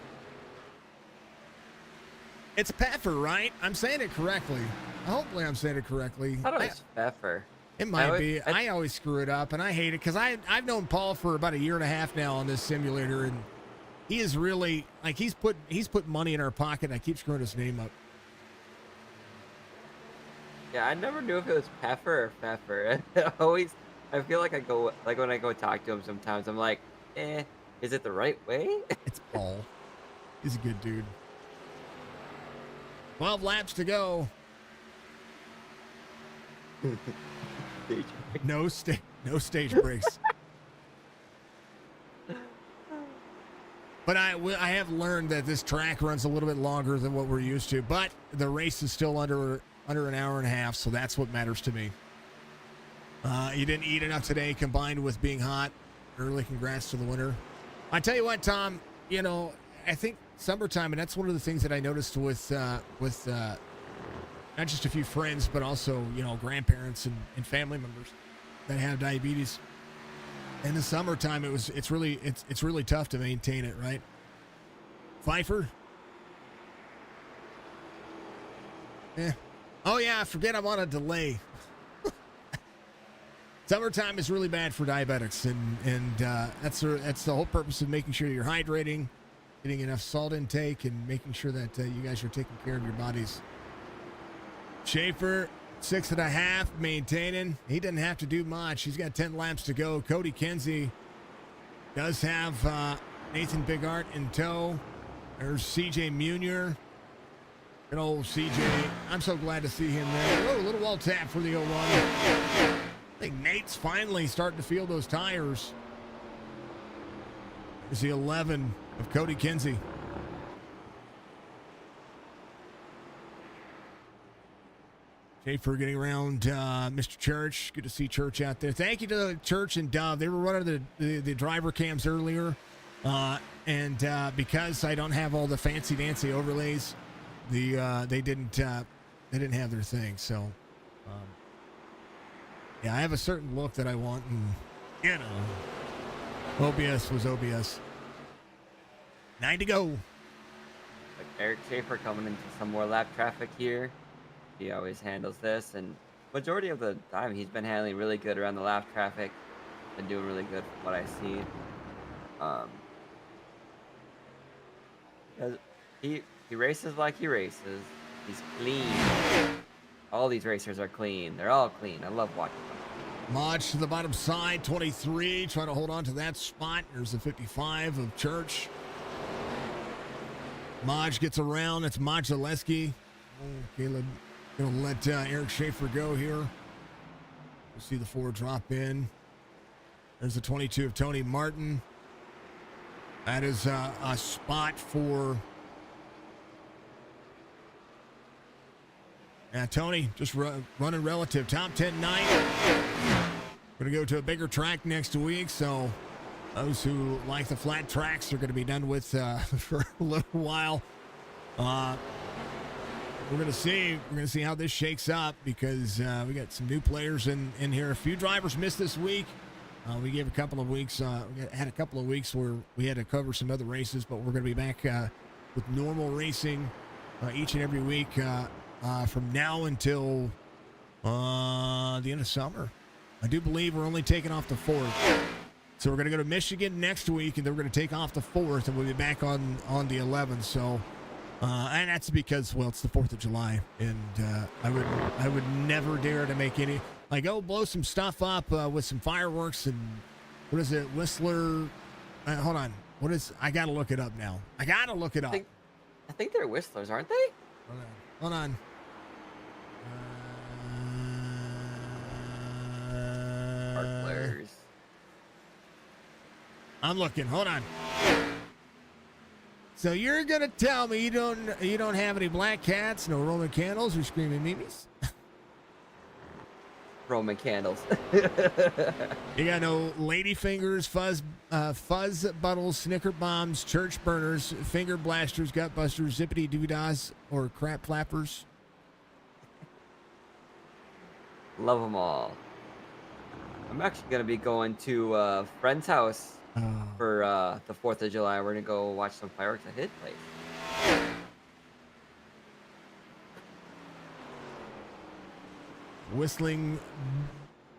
It's Peffer, right? I'm saying it correctly. Hopefully I'm saying it correctly. I thought it was Peffer. It might be. I always screw it up, and I hate it because I've known Paul for about a year and a half now on this simulator, and he is really like he's put money in our pocket. And I keep screwing his name up. Yeah, I never knew if it was Pepper or Pfeffer. Always, I feel like I go like when I go talk to him. Sometimes I'm like, is it the right way? It's Paul. He's a good dude. 12 laps to go. No stage breaks. But I have learned that this track runs a little bit longer than what we're used to. But the race is still under an hour and a half, so that's what matters to me. You didn't eat enough today, combined with being hot. Early congrats to the winner. I tell you what, Tom. You know, I think summertime, and that's one of the things that I noticed with not just a few friends, but also grandparents and family members that have diabetes. In the summertime, it's really tough to maintain it, right? Pfeiffer? Yeah. Oh yeah, I forget I'm on a delay. Summertime is really bad for diabetics, and that's the whole purpose of making sure you're hydrating, getting enough salt intake, and making sure that you guys are taking care of your bodies. Schaefer, 6.5, maintaining. He doesn't have to do much. He's got 10 laps to go. Cody Kinsey does have Nathan Bigart in tow. There's CJ Munier. Good old CJ. I'm so glad to see him there. Whoa, a little wall tap for the 01. I think Nate's finally starting to feel those tires. There's the 11 of Cody Kinsey. Schaefer getting around Mr. Church. Good to see Church out there. Thank you to Church and Dove. They were running the driver cams earlier. And because I don't have all the fancy dancy overlays, they didn't have their thing. So, yeah, I have a certain look that I want, and OBS was OBS. 9 to go. Like Eric Schaefer coming into some more lap traffic here. He always handles this, and majority of the time he's been handling really good around the lap traffic. Been doing really good from what I see. 'Cause he races like he races. He's clean. All these racers are clean. They're all clean. I love watching them. Modge to the bottom side, 23, trying to hold on to that spot. There's the 55 of Church. Modge gets around. It's Modge Zaleski. Oh, Caleb going to let Eric Schaefer go here. We'll see the 4 drop in. There's the 22 of Tony Martin. That is a spot for Tony, just running relative. Top 10 night. We're going to go to a bigger track next week, so those who like the flat tracks are going to be done with for a little while. We're going to see how this shakes up, because we got some new players in here. A few drivers missed this week. We gave a couple of weeks. We had a couple of weeks where we had to cover some other races, but we're going to be back with normal racing each and every week from now until the end of summer. I do believe we're only taking off the 4th. So we're going to go to Michigan next week, and then we're going to take off the 4th, and we'll be back on the 11th. So, and that's because, well, it's the 4th of July, and I would never dare to make any, like, blow some stuff up with some fireworks and, what is it, Whistler? Hold on. What is, I got to look it up now. I think they're Whistlers, aren't they? Hold on. Sparklers. I'm looking. Hold on. So you're gonna tell me you don't have any black cats, no Roman candles, or screaming mimes? Roman candles. You got no lady fingers, fuzz buttles, snicker bombs, church burners, finger blasters, gut busters, zippity doodads, or crap flappers. Love them all. I'm actually gonna be going to a friend's house for the 4th of July. We're gonna go watch some fireworks at his place. Whistling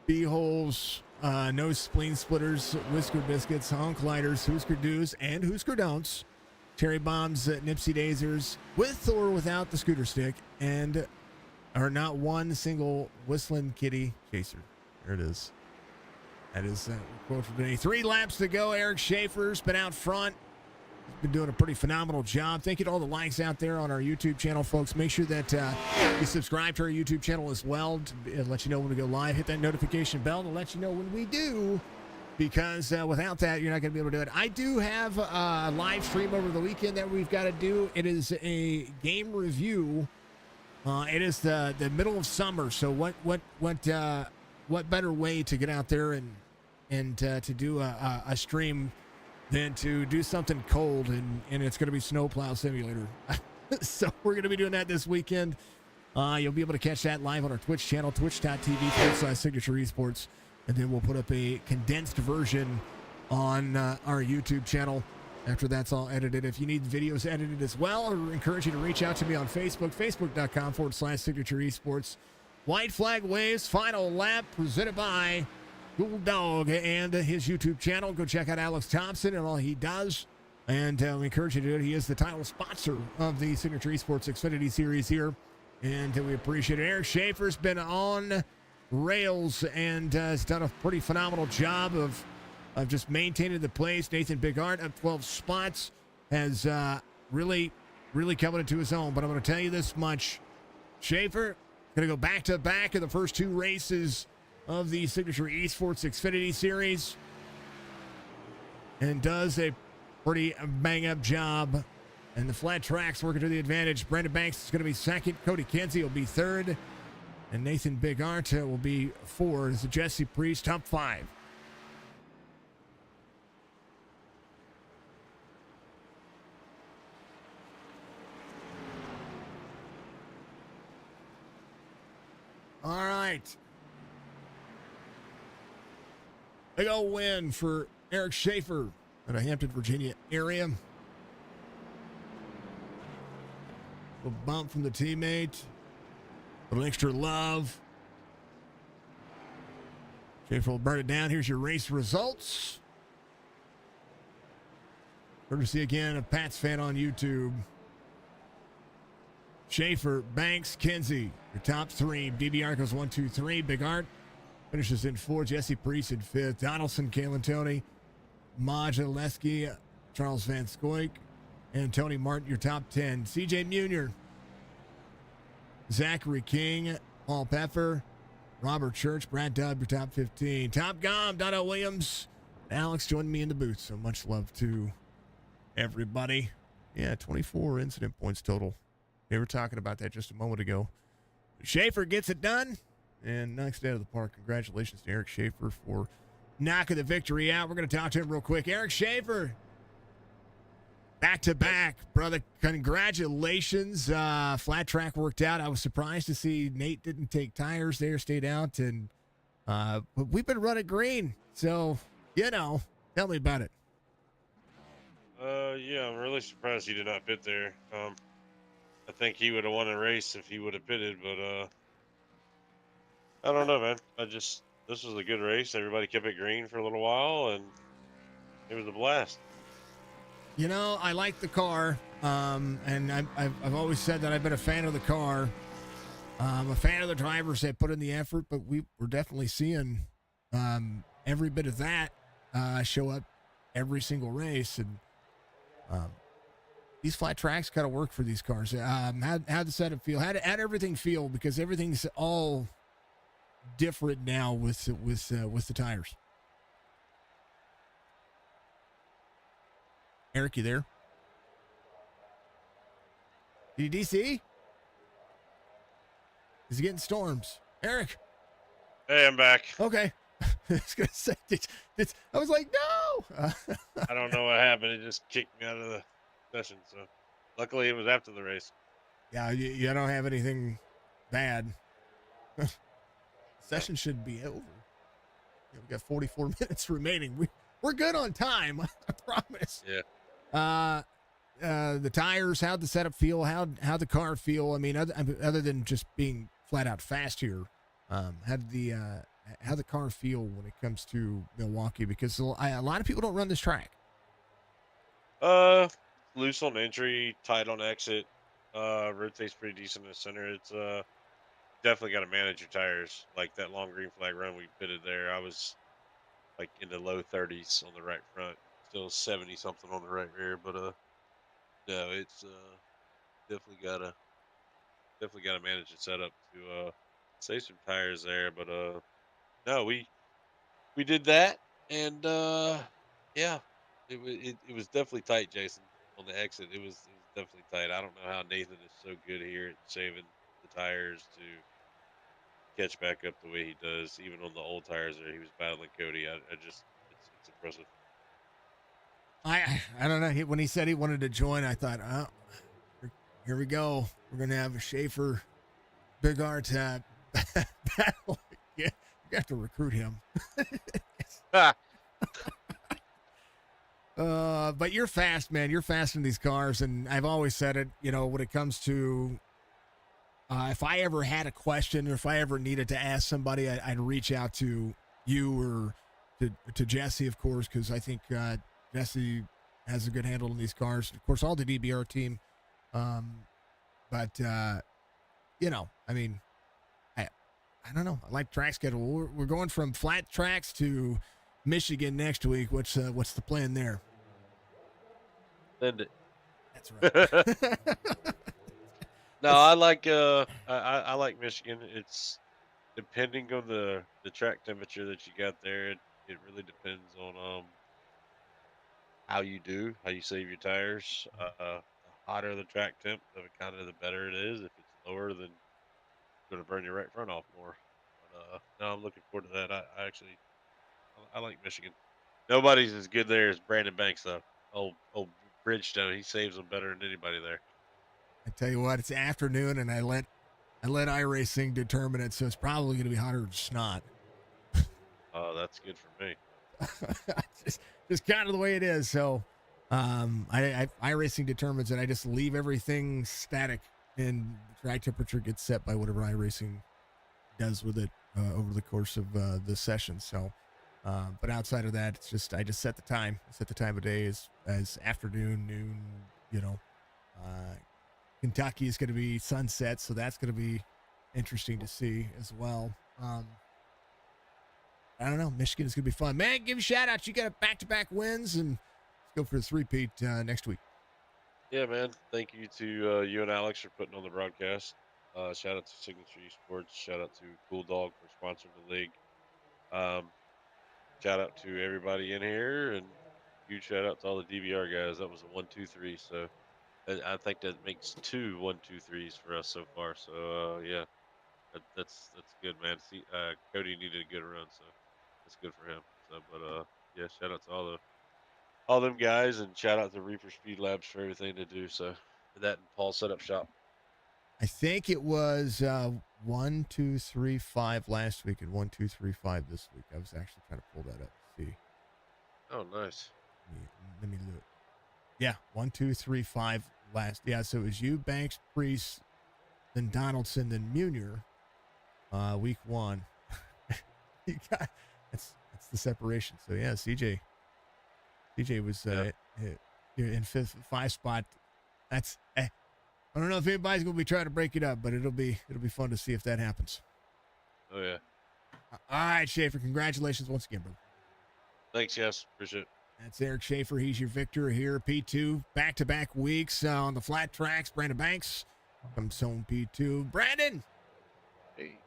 beeholes, no spleen splitters, whisker biscuits, honk lighters, Husker do's and Husker don'ts, cherry bombs, Nipsey daisers, with or without the scooter stick, and or not one single whistling kitty chaser. There it is. That is quote for today. 3 laps to go. Eric Schaefer's been out front. He's been doing a pretty phenomenal job. Thank you to all the likes out there on our YouTube channel, folks. Make sure that you subscribe to our YouTube channel as well to let you know when we go live. Hit that notification bell to let you know when we do, because without that, you're not going to be able to do it. I do have a live stream over the weekend that we've got to do. It is a game review. It is the middle of summer, so what better way to get out there and to do a stream than to do something cold, and it's going to be Snowplow Simulator. So we're going to be doing that this weekend. You'll be able to catch that live on our Twitch channel, twitch.tv/Signature Esports, and then we'll put up a condensed version on our YouTube channel after that's all edited. If you need videos edited as well, I encourage you to reach out to me on Facebook, facebook.com/Signature Esports. White Flag Waves, final lap, presented by Cool Dog and his YouTube channel. Go check out Alex Thompson and all he does. And we encourage you to do it. He is the title sponsor of the Signature Esports Xfinity Series here. And we appreciate it. Eric Schaefer's been on rails and has done a pretty phenomenal job of just maintaining the place. Nathan Bigart up 12 spots has really coming into his own. But I'm going to tell you this much. Schaefer going to go back-to-back in the first 2 races of the Signature Esports Xfinity Series and does a pretty bang-up job. And the flat track's working to the advantage. Brandon Banks is going to be second. Cody Kinsey will be third. And Nathan Bigart will be fourth. It's Jesse Priest, top 5. All right. Big old win for Eric Schaefer in the Hampton, Virginia area. A bump from the teammate. A little extra love. Schaefer will burn it down. Here's your race results. Courtesy again of Patsfan on YouTube. Schaefer, Banks, Kinsey, your top 3. DBR goes 1, 2, 3. Big Art finishes in 4. Jesse Priest in 5th. Donaldson, Kalen Tony, Maja Leski, Charles Van Scoik, and Tony Martin, your top 10. CJ Munier, Zachary King, Paul Peffer, Robert Church, Brad Dubb, your top 15. Top Gom, Dono Williams, Alex joined me in the booth, so much love to everybody. Yeah, 24 incident points total. They were talking about that just a moment ago. Schaefer gets it done and knocks it out of the park. Congratulations to Eric Schaefer for knocking the victory out. We're going to talk to him real quick. Eric Schaefer, back-to-back, brother. Congratulations. Flat track worked out. I was surprised to see Nate didn't take tires there, stayed out. And but we've been running green. So, tell me about it. Yeah, I'm really surprised he did not pit there. I think he would have won a race if he would have pitted, but I don't know, man. This was a good race. Everybody kept it green for a little while, and it was a blast. I like the car, and I've always said that I've been a fan of the car. I'm a fan of the drivers that put in the effort, but we're definitely seeing every bit of that show up every single race, and these flat tracks got to work for these cars. How'd the setup feel? How'd everything feel? Because everything's all different now with the tires. Eric, you there? Did he DC? Is he getting storms? Eric? Hey, I'm back. Okay. I was going to say, I was like, no! I don't know what happened. It just kicked me out of the session. So luckily it was after the race. Yeah, you don't have anything bad. Session should be over. We've got 44 minutes remaining. We're good on time, I promise. Yeah. The tires, how'd the setup feel? How'd the car feel? I mean, other than just being flat out fast here, how'd the car feel when it comes to Milwaukee? Because a lot of people don't run this track. Loose on entry, tight on exit. Rotates pretty decent in the center. It's definitely got to manage your tires. Like that long green flag run we pitted there, I was like in the low 30s on the right front, still 70 something on the right rear. But no, it's definitely gotta manage the setup to save some tires there. But no, we did that, and yeah, it was definitely tight, Jason. On the exit, it was definitely tight. I don't know how Nathan is so good here at saving the tires to catch back up the way he does, even on the old tires there. He was battling Cody. I just it's impressive. I don't know. When he said he wanted to join, I thought, oh, here we go. We're gonna have a Schaefer Big Art battle. Yeah, you have to recruit him. Ah, But you're fast, man. You're fast in these cars, and I've always said it. You know, when it comes to if I ever had a question or if I ever needed to ask somebody, I'd reach out to you or to Jesse, of course, because I think Jesse has a good handle on these cars. Of course, all the DBR team. But you know, I mean, I don't know. I like track schedule. We're going from flat tracks to Michigan next week. What's the plan there? send it. That's right. No, I like I like Michigan. It's depending on the track temperature that you got there. It really depends on how you save your tires. The hotter the track temp, the kind of the better it is. If it's lower, then it's going to burn your right front off more. But no, I'm looking forward to that. I actually I like Michigan. Nobody's as good there as Brandon Banks though. Old Bridgestone, he saves them better than anybody there. I tell you what, it's afternoon, and I let iRacing determine it, so it's probably going to be hotter than snot. Oh, that's good for me. just just kind of the way it is. So, iRacing determines that I just leave everything static, and the track temperature gets set by whatever iRacing does with it over the course of the session. So, but outside of that, it's just I just set the time. I set the time of day as afternoon, noon. You know, uh, Kentucky is going to be sunset, so that's going to be interesting to see as well. I don't know. Michigan is going to be fun. Man, give you a shout out. You got a back-to-back wins, and let's go for this repeat next week. Yeah, man. Thank you to you and Alex for putting on the broadcast. Shout out to Signature Esports. Shout out to Cool Dog for sponsoring the league. Um, shout out to everybody in here, and huge shout out to all the DVR guys. That was a 1, 2, 3. So I think that makes 2 1, 2, 3s for us so far. So yeah, that's good, man. See, Cody needed a good run, so that's good for him. So, but yeah, shout out to all them guys, and shout out to Reaper Speed Labs for everything they do. So that and Paul set up shop. I think it was 1, 2, 3, 5 last week and 1, 2, 3, 5 this week. I was actually trying to pull that up. See, Oh, nice. let me look. Yeah, 1, 2, 3, 5 last. Yeah, so it was you, Banks, Priest, then Donaldson, then Munier. Week 1. You got that's the separation. So yeah, CJ was in fifth, 5 spot. That's I don't know if anybody's gonna be trying to break it up, but it'll be fun to see if that happens. Oh yeah. All right, Schaefer, congratulations once again, bro. Thanks, yes, appreciate it. That's Eric Schaefer. He's your victor here. P2 back-to-back weeks on the flat tracks. Brandon Banks comes home P2. Brandon. Hey.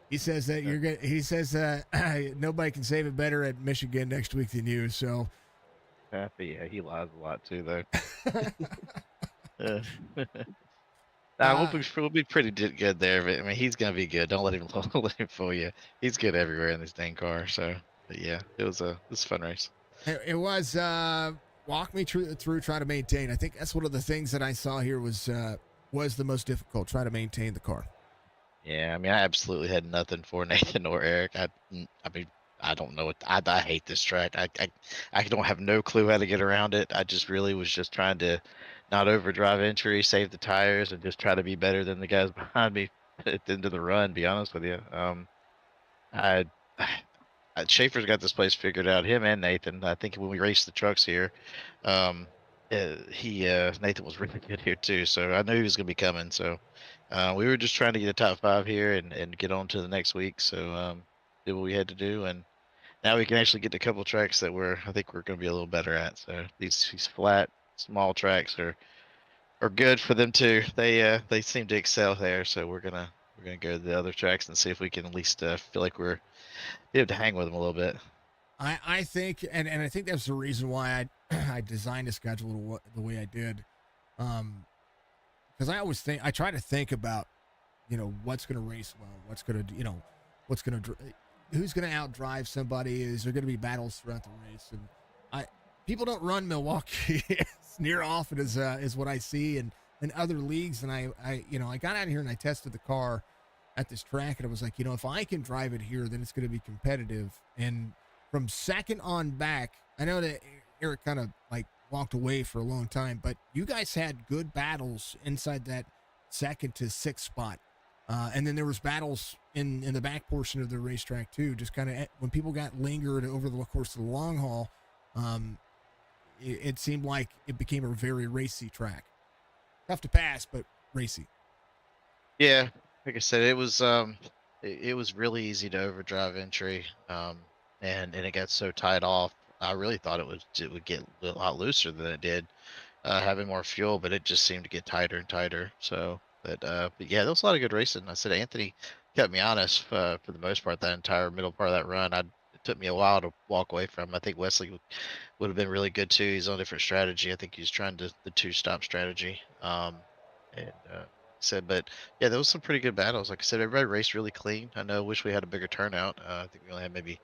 He says that you're good. He says nobody can save it better at Michigan next week than you. So, Yeah, he lies a lot too, though. Uh, we'll be pretty good there. But I mean, he's gonna be good. Don't let him let him fool you. He's good everywhere in this dang car. So, but yeah, it was a fun race. it was walk me through trying to maintain. I think that's one of the things that I saw here was the most difficult. Try to maintain the car. Yeah, I mean, I absolutely had nothing for Nathan or Eric. I mean, I don't know what I hate this track. I don't have no clue how to get around it. I just really was just trying to not overdrive entry, save the tires, and just try to be better than the guys behind me at the end of the run. Be honest with you. I, Schaefer's got this place figured out. Him and Nathan. I think when we race the trucks here, he Nathan was really good here too, so I knew he was gonna be coming. So we were just trying to get a top 5 here and get on to the next week. So did what we had to do, and now we can actually get a couple tracks that I think we're gonna be a little better at. So these flat, small tracks are good for them too. They seem to excel there. So we're gonna go to the other tracks and see if we can at least feel like we're able to hang with them a little bit. I think, and I think that's the reason why I I designed the schedule the way I did, because I always I try to think about, what's going to race well, what's going to, what's going to, who's going to outdrive somebody. Is there going to be battles throughout the race? And people don't run Milwaukee as near often as what I see in other leagues. And I got out here and I tested the car at this track, and I was like, if I can drive it here, then it's going to be competitive. And from second on back, I know that Eric kind of like walked away for a long time, but you guys had good battles inside that second to sixth spot. And then there was battles in the back portion of the racetrack too. Just kind of when people got lingered over the course of the long haul, it seemed like it became a very racy track. Tough to pass, but racy. Yeah, like I said, it was really easy to overdrive entry, and it got so tied off. I really thought it would get a lot looser than it did, having more fuel, but it just seemed to get tighter and tighter. So, but yeah, there was a lot of good racing. I said Anthony kept me honest for the most part that entire middle part of that run. It took me a while to walk away from. I think Wesley would have been really good too. He's on a different strategy. I think he's trying the two-stop strategy. And said, but yeah, there was some pretty good battles. Like I said, everybody raced really clean. I know, wish we had a bigger turnout. I think we only had maybe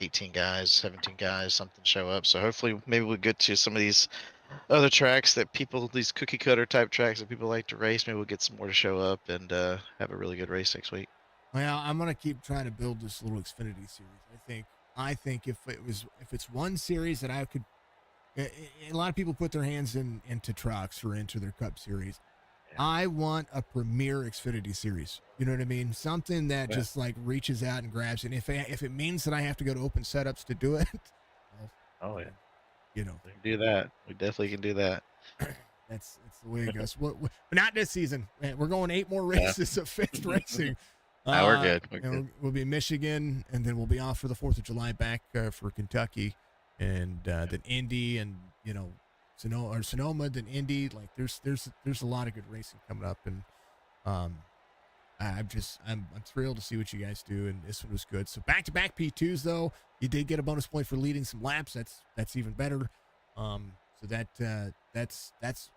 18 guys, 17 guys, something show up. So hopefully, maybe we'll get to some of these other tracks that these cookie cutter type tracks that people like to race. Maybe we'll get some more to show up and have a really good race next week. Well, I'm gonna keep trying to build this little Xfinity series. I think if it's one series that I could, a lot of people put their hands into trucks or into their Cup series. I want a premier Xfinity series. You know what I mean? Something that just like reaches out and grabs it. And if it means that I have to go to open setups to do it, well, Oh yeah, we can do that. We definitely can do that. That's the way it goes. But not this season. Man, we're going 8 more races of fixed racing. We're good. We'll be Michigan, and then we'll be off for the 4th of July back for Kentucky, and then Indy, and Sonoma, then Indy. Like there's a lot of good racing coming up, and I'm thrilled to see what you guys do, and this one was good. So back-to-back P2s though. You did get a bonus point for leading some laps. That's even better. So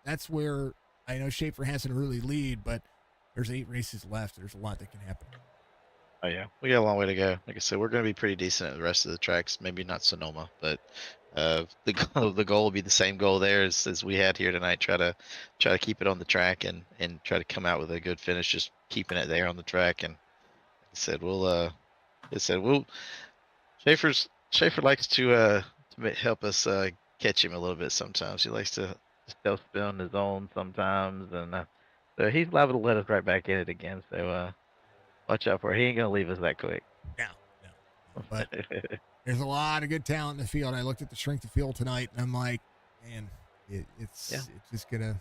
that's where I know Schaefer has an early lead, but there's 8 races left. There's a lot that can happen. Oh yeah, we got a long way to go. Like I said, we're going to be pretty decent at the rest of the tracks. Maybe not Sonoma, but the goal will be the same goal there as we had here tonight. Try to keep it on the track and try to come out with a good finish. Just keeping it there on the track. And like I said we'll Schaefer likes to help us catch him a little bit sometimes. He likes to self spin on his own sometimes, and so he's liable to let us right back in it again. So watch out for it. He ain't gonna leave us that quick. No. But there's a lot of good talent in the field. I looked at the strength of field tonight, and I'm like, man, it's just gonna.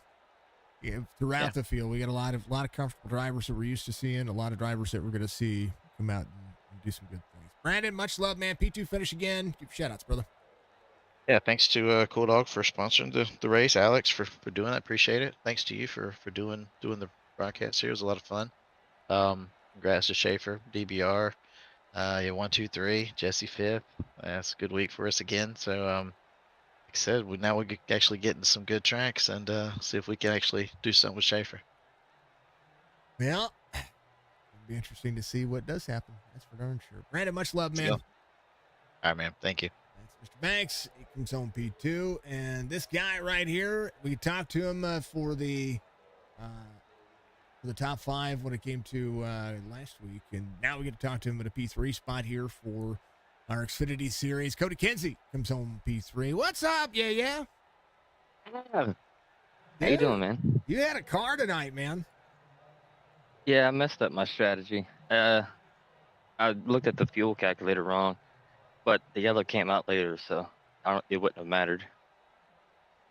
Throughout the field, we got a lot of comfortable drivers that we're used to seeing. A lot of drivers that we're gonna see come out and do some good things. Brandon, much love, man. P2 finish again. Give shout outs, brother. Yeah, thanks to Cool Dog for sponsoring the race. Alex for doing that. Appreciate it. Thanks to you for doing the broadcast here. It was a lot of fun. Congrats to Schaefer, DBR. Yeah, 1, 2, 3. Jesse 5th. That's a good week for us again. So like I said, we actually get into some good tracks and see if we can actually do something with Schaefer. Well, it'll be interesting to see what does happen. That's for darn sure. Brandon, much love, man. All right, man. Thank you. Thanks, Mr. Banks. He comes home P2. And this guy right here, we talked to him for the top 5 when it came to last week. And now we get to talk to him at a P3 spot here for our Xfinity series. Cody Kinsey comes home P3. What's up? Yeah. How you doing, man? You had a car tonight, man. Yeah, I messed up my strategy. I looked at the fuel calculator wrong, but the yellow came out later, so it wouldn't have mattered.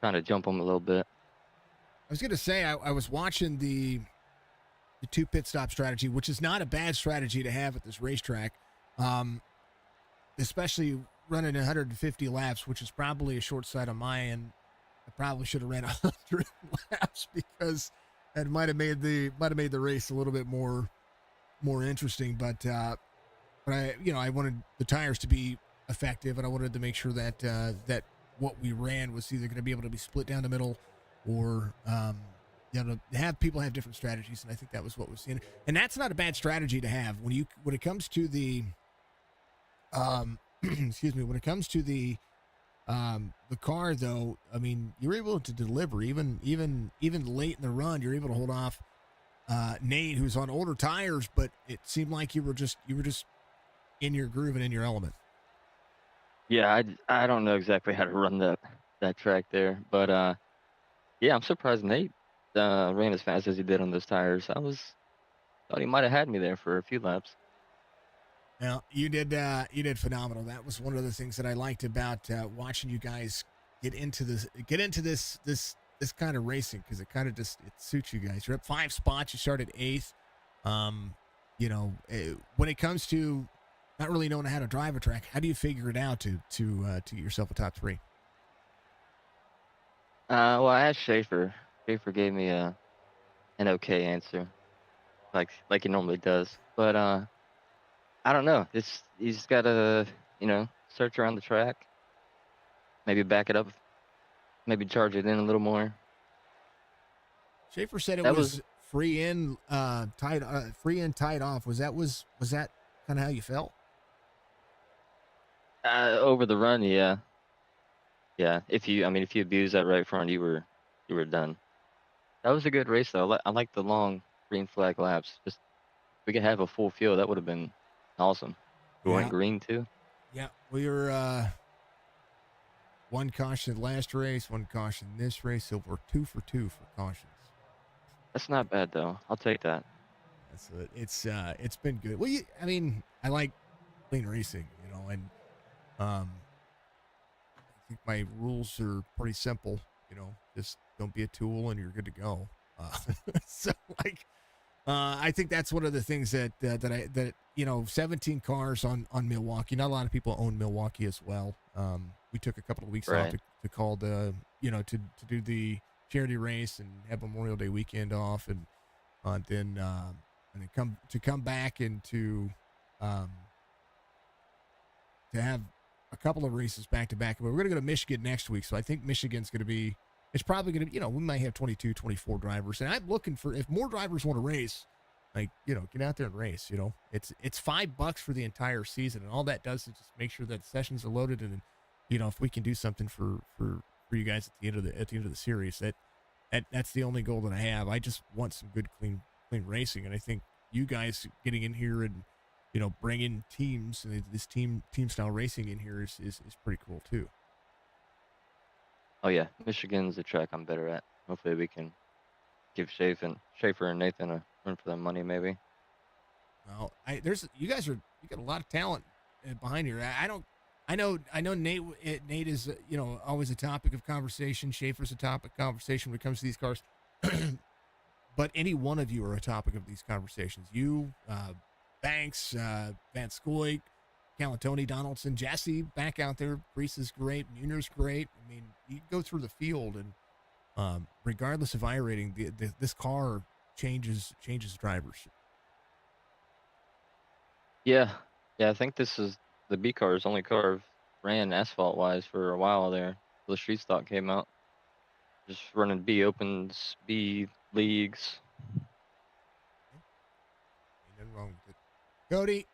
trying to jump them a little bit. I was going to say, I was watching the 2 pit stop strategy, which is not a bad strategy to have at this racetrack, especially running 150 laps, which is probably a short side on my end. I probably should have ran 100 laps because it might have made the race a little bit more interesting. But I wanted the tires to be effective, and I wanted to make sure that that what we ran was either going to be able to be split down the middle, or to have people have different strategies. And I think that was what we're seeing. And that's not a bad strategy to have when it comes to the excuse me, when it comes to the car, though. I mean, you're able to deliver even late in the run. You're able to hold off Nate, who's on older tires, but it seemed like you were just in your groove and in your element. Yeah, I don't know exactly how to run that track there, but yeah, I'm surprised Nate ran as fast as he did on those tires. Thought he might have had me there for a few laps. Now, you did phenomenal. That was one of the things that I liked about watching you guys get into this kind of racing, because it kind of just it suits you guys. You're up 5 spots. You started 8th. When it comes to not really knowing how to drive a track, how do you figure it out to get yourself a top 3? Well, I asked Schaefer. Schaefer gave me an okay answer, like he normally does. But I don't know. You just gotta search around the track, maybe back it up, maybe charge it in a little more. Schaefer said it That was free in, tied off. Was that kind of how you felt? Over the run, yeah. If you abuse that right front, you were done. That was a good race though. I like the long green flag laps. Just if we could have a full field, that would have been awesome. We went green too. Yeah, we were 1 caution last race, 1 caution this race, so we're 2 for 2 for cautions. That's not bad though. I'll take that. It's been good. Well, I like clean racing, and I think my rules are pretty simple. Just don't be a tool and you're good to go. So I think that's one of the things that 17 cars on Milwaukee. Not a lot of people own Milwaukee as well. We took a couple of weeks off to call to do the charity race and have Memorial Day weekend off, and then come back and to have a couple of races back to back. But we're going to go to Michigan next week, so I think Michigan's going to be. It's probably going to, we might have 22, 24 drivers, and I'm looking for, if more drivers want to race, get out there and race. It's $5 for the entire season, and all that does is just make sure that sessions are loaded, and if we can do something for you guys at the end of the series, that's the only goal that I have. I just want some good clean racing, and I think you guys getting in here and bringing teams and this team style racing in here is pretty cool too. Oh yeah, Michigan's a track I'm better at. Hopefully we can give Schaefer and Nathan a run for their money, maybe. Well, you got a lot of talent behind here. I know Nate is always a topic of conversation. Schaefer's a topic of conversation when it comes to these cars. But any one of you are a topic of these conversations. You, Banks, Van Scoy, Calatoni, Donaldson, Jesse back out there. Reese is great. Munier's great. I mean, you go through the field, and regardless of iRating, this car changes drivers. Yeah. I think this is the B car's only car I've ran asphalt wise for a while there. The street stock came out. Just running B opens, B leagues. Ain't nothing wrong with it. Cody,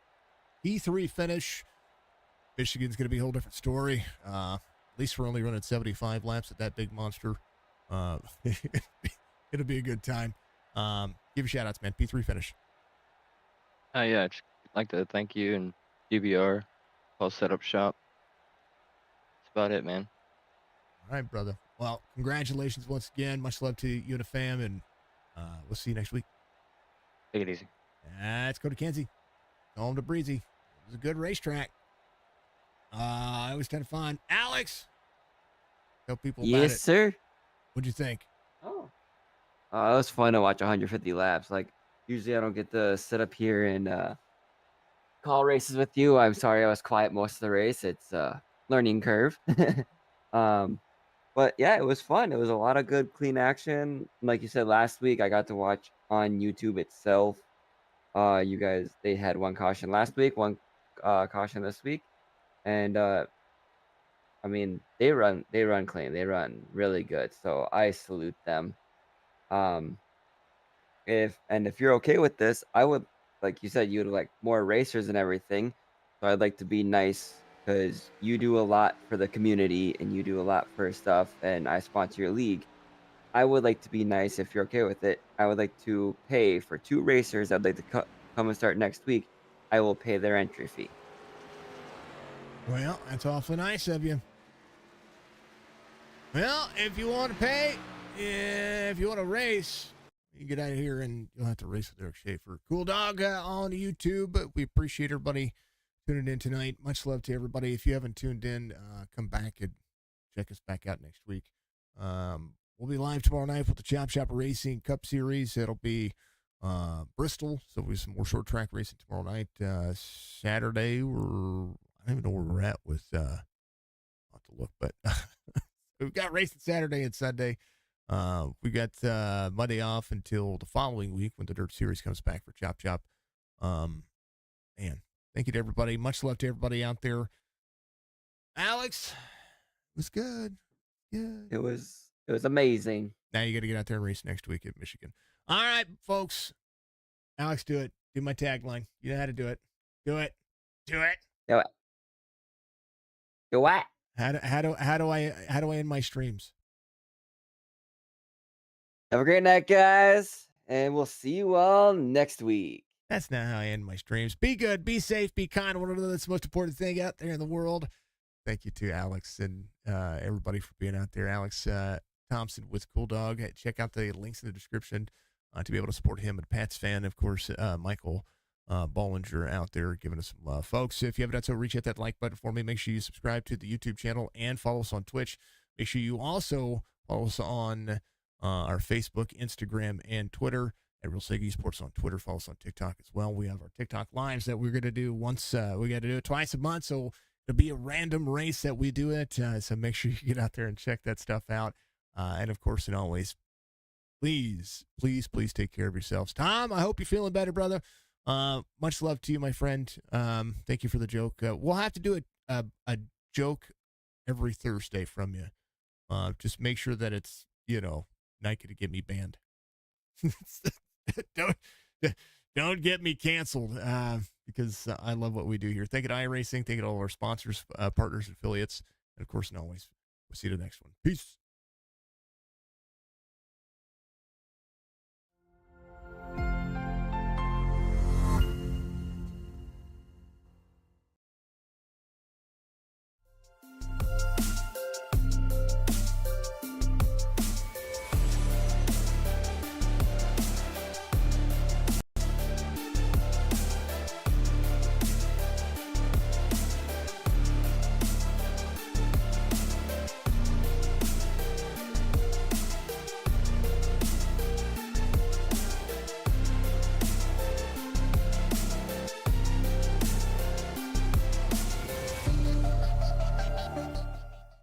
P3 finish. Michigan's going to be a whole different story. At least we're only running 75 laps at that big monster. It'll be a good time. Give you shout outs, man. P3 finish. Yeah, I'd like to thank you and DBR. I'll set up shop. That's about it, man. All right, brother. Well, congratulations once again. Much love to you and the fam, and we'll see you next week. Take it easy. That's Cody Kenzie. Home to Breezy. It was a good racetrack. It was kind of fun. Alex, Tell people about Yes, it. sir. What'd you think? Oh. It was fun to watch 150 laps. Like, usually I don't get to sit up here and call races with you. I'm sorry I was quiet most of the race. It's a learning curve. um, but yeah, it was fun. It was a lot of good, clean action. Like you said last week, I got to watch on YouTube itself. You guys, they had one caution last week, one caution this week, and I mean, they run clean, they run really good. So I salute them. Um, if you're okay with this, I would, like you said, you'd like more racers and everything. So I'd like to be nice because you do a lot for the community and you do a lot for stuff, and I sponsor your league. I would like to be nice if you're okay with it. I would like to pay for 2 racers. I'd like to come and start next week. I will pay their entry fee. Well, that's awfully nice of you. Well, if you want to pay, if you want to race, you get out of here and you'll have to race with Eric Schaefer. Cool Dog on YouTube. But we appreciate everybody tuning in tonight. Much love to everybody. If you haven't tuned in, come back and check us back out next week. We'll be live tomorrow night with the Chop Shop Racing Cup Series. It'll be Bristol, so there'll be some more short track racing tomorrow night. Saturday, I don't even know where we're at with. I'll have to look, but we've got racing Saturday and Sunday. We got Monday off until the following week when the Dirt Series comes back for Chop Chop. Man, thank you to everybody. Much love to everybody out there. Alex, it was good. Good. It was amazing. Now you got to get out there and race next week at Michigan. All right, folks. Alex, do it. Do my tagline. You know how to do it. Do it. Do it. Do it. Do what? How do I end my streams? Have a great night, guys, and we'll see you all next week. That's not how I end my streams. Be good, be safe, be kind. One of the most important thing out there in the world. Thank you to Alex and everybody for being out there. Alex Thompson with Cool Dog. Check out the links in the description to be able to support him at Patsfan. Of course, Michael Bollinger out there giving us some love. Folks, if you haven't done so, reach out that like button for me. Make sure you subscribe to the YouTube channel and follow us on Twitch. Make sure you also follow us on our Facebook, Instagram, and Twitter at Real Sega Esports on Twitter. Follow us on TikTok as well. We have our TikTok lives that we're going to do once. We got to do it twice a month, so it'll be a random race that we do it. So make sure you get out there and check that stuff out. And of course, and always, please take care of yourselves. Tom, I hope you're feeling better, brother. Much love to you, my friend. Thank you for the joke. We'll have to do a joke every Thursday from you. Just make sure that it's, not going to get me banned. Don't get me canceled because I love what we do here. Thank you to iRacing. Thank you to all of our sponsors, partners, affiliates. And of course, and always, we'll see you the next one. Peace.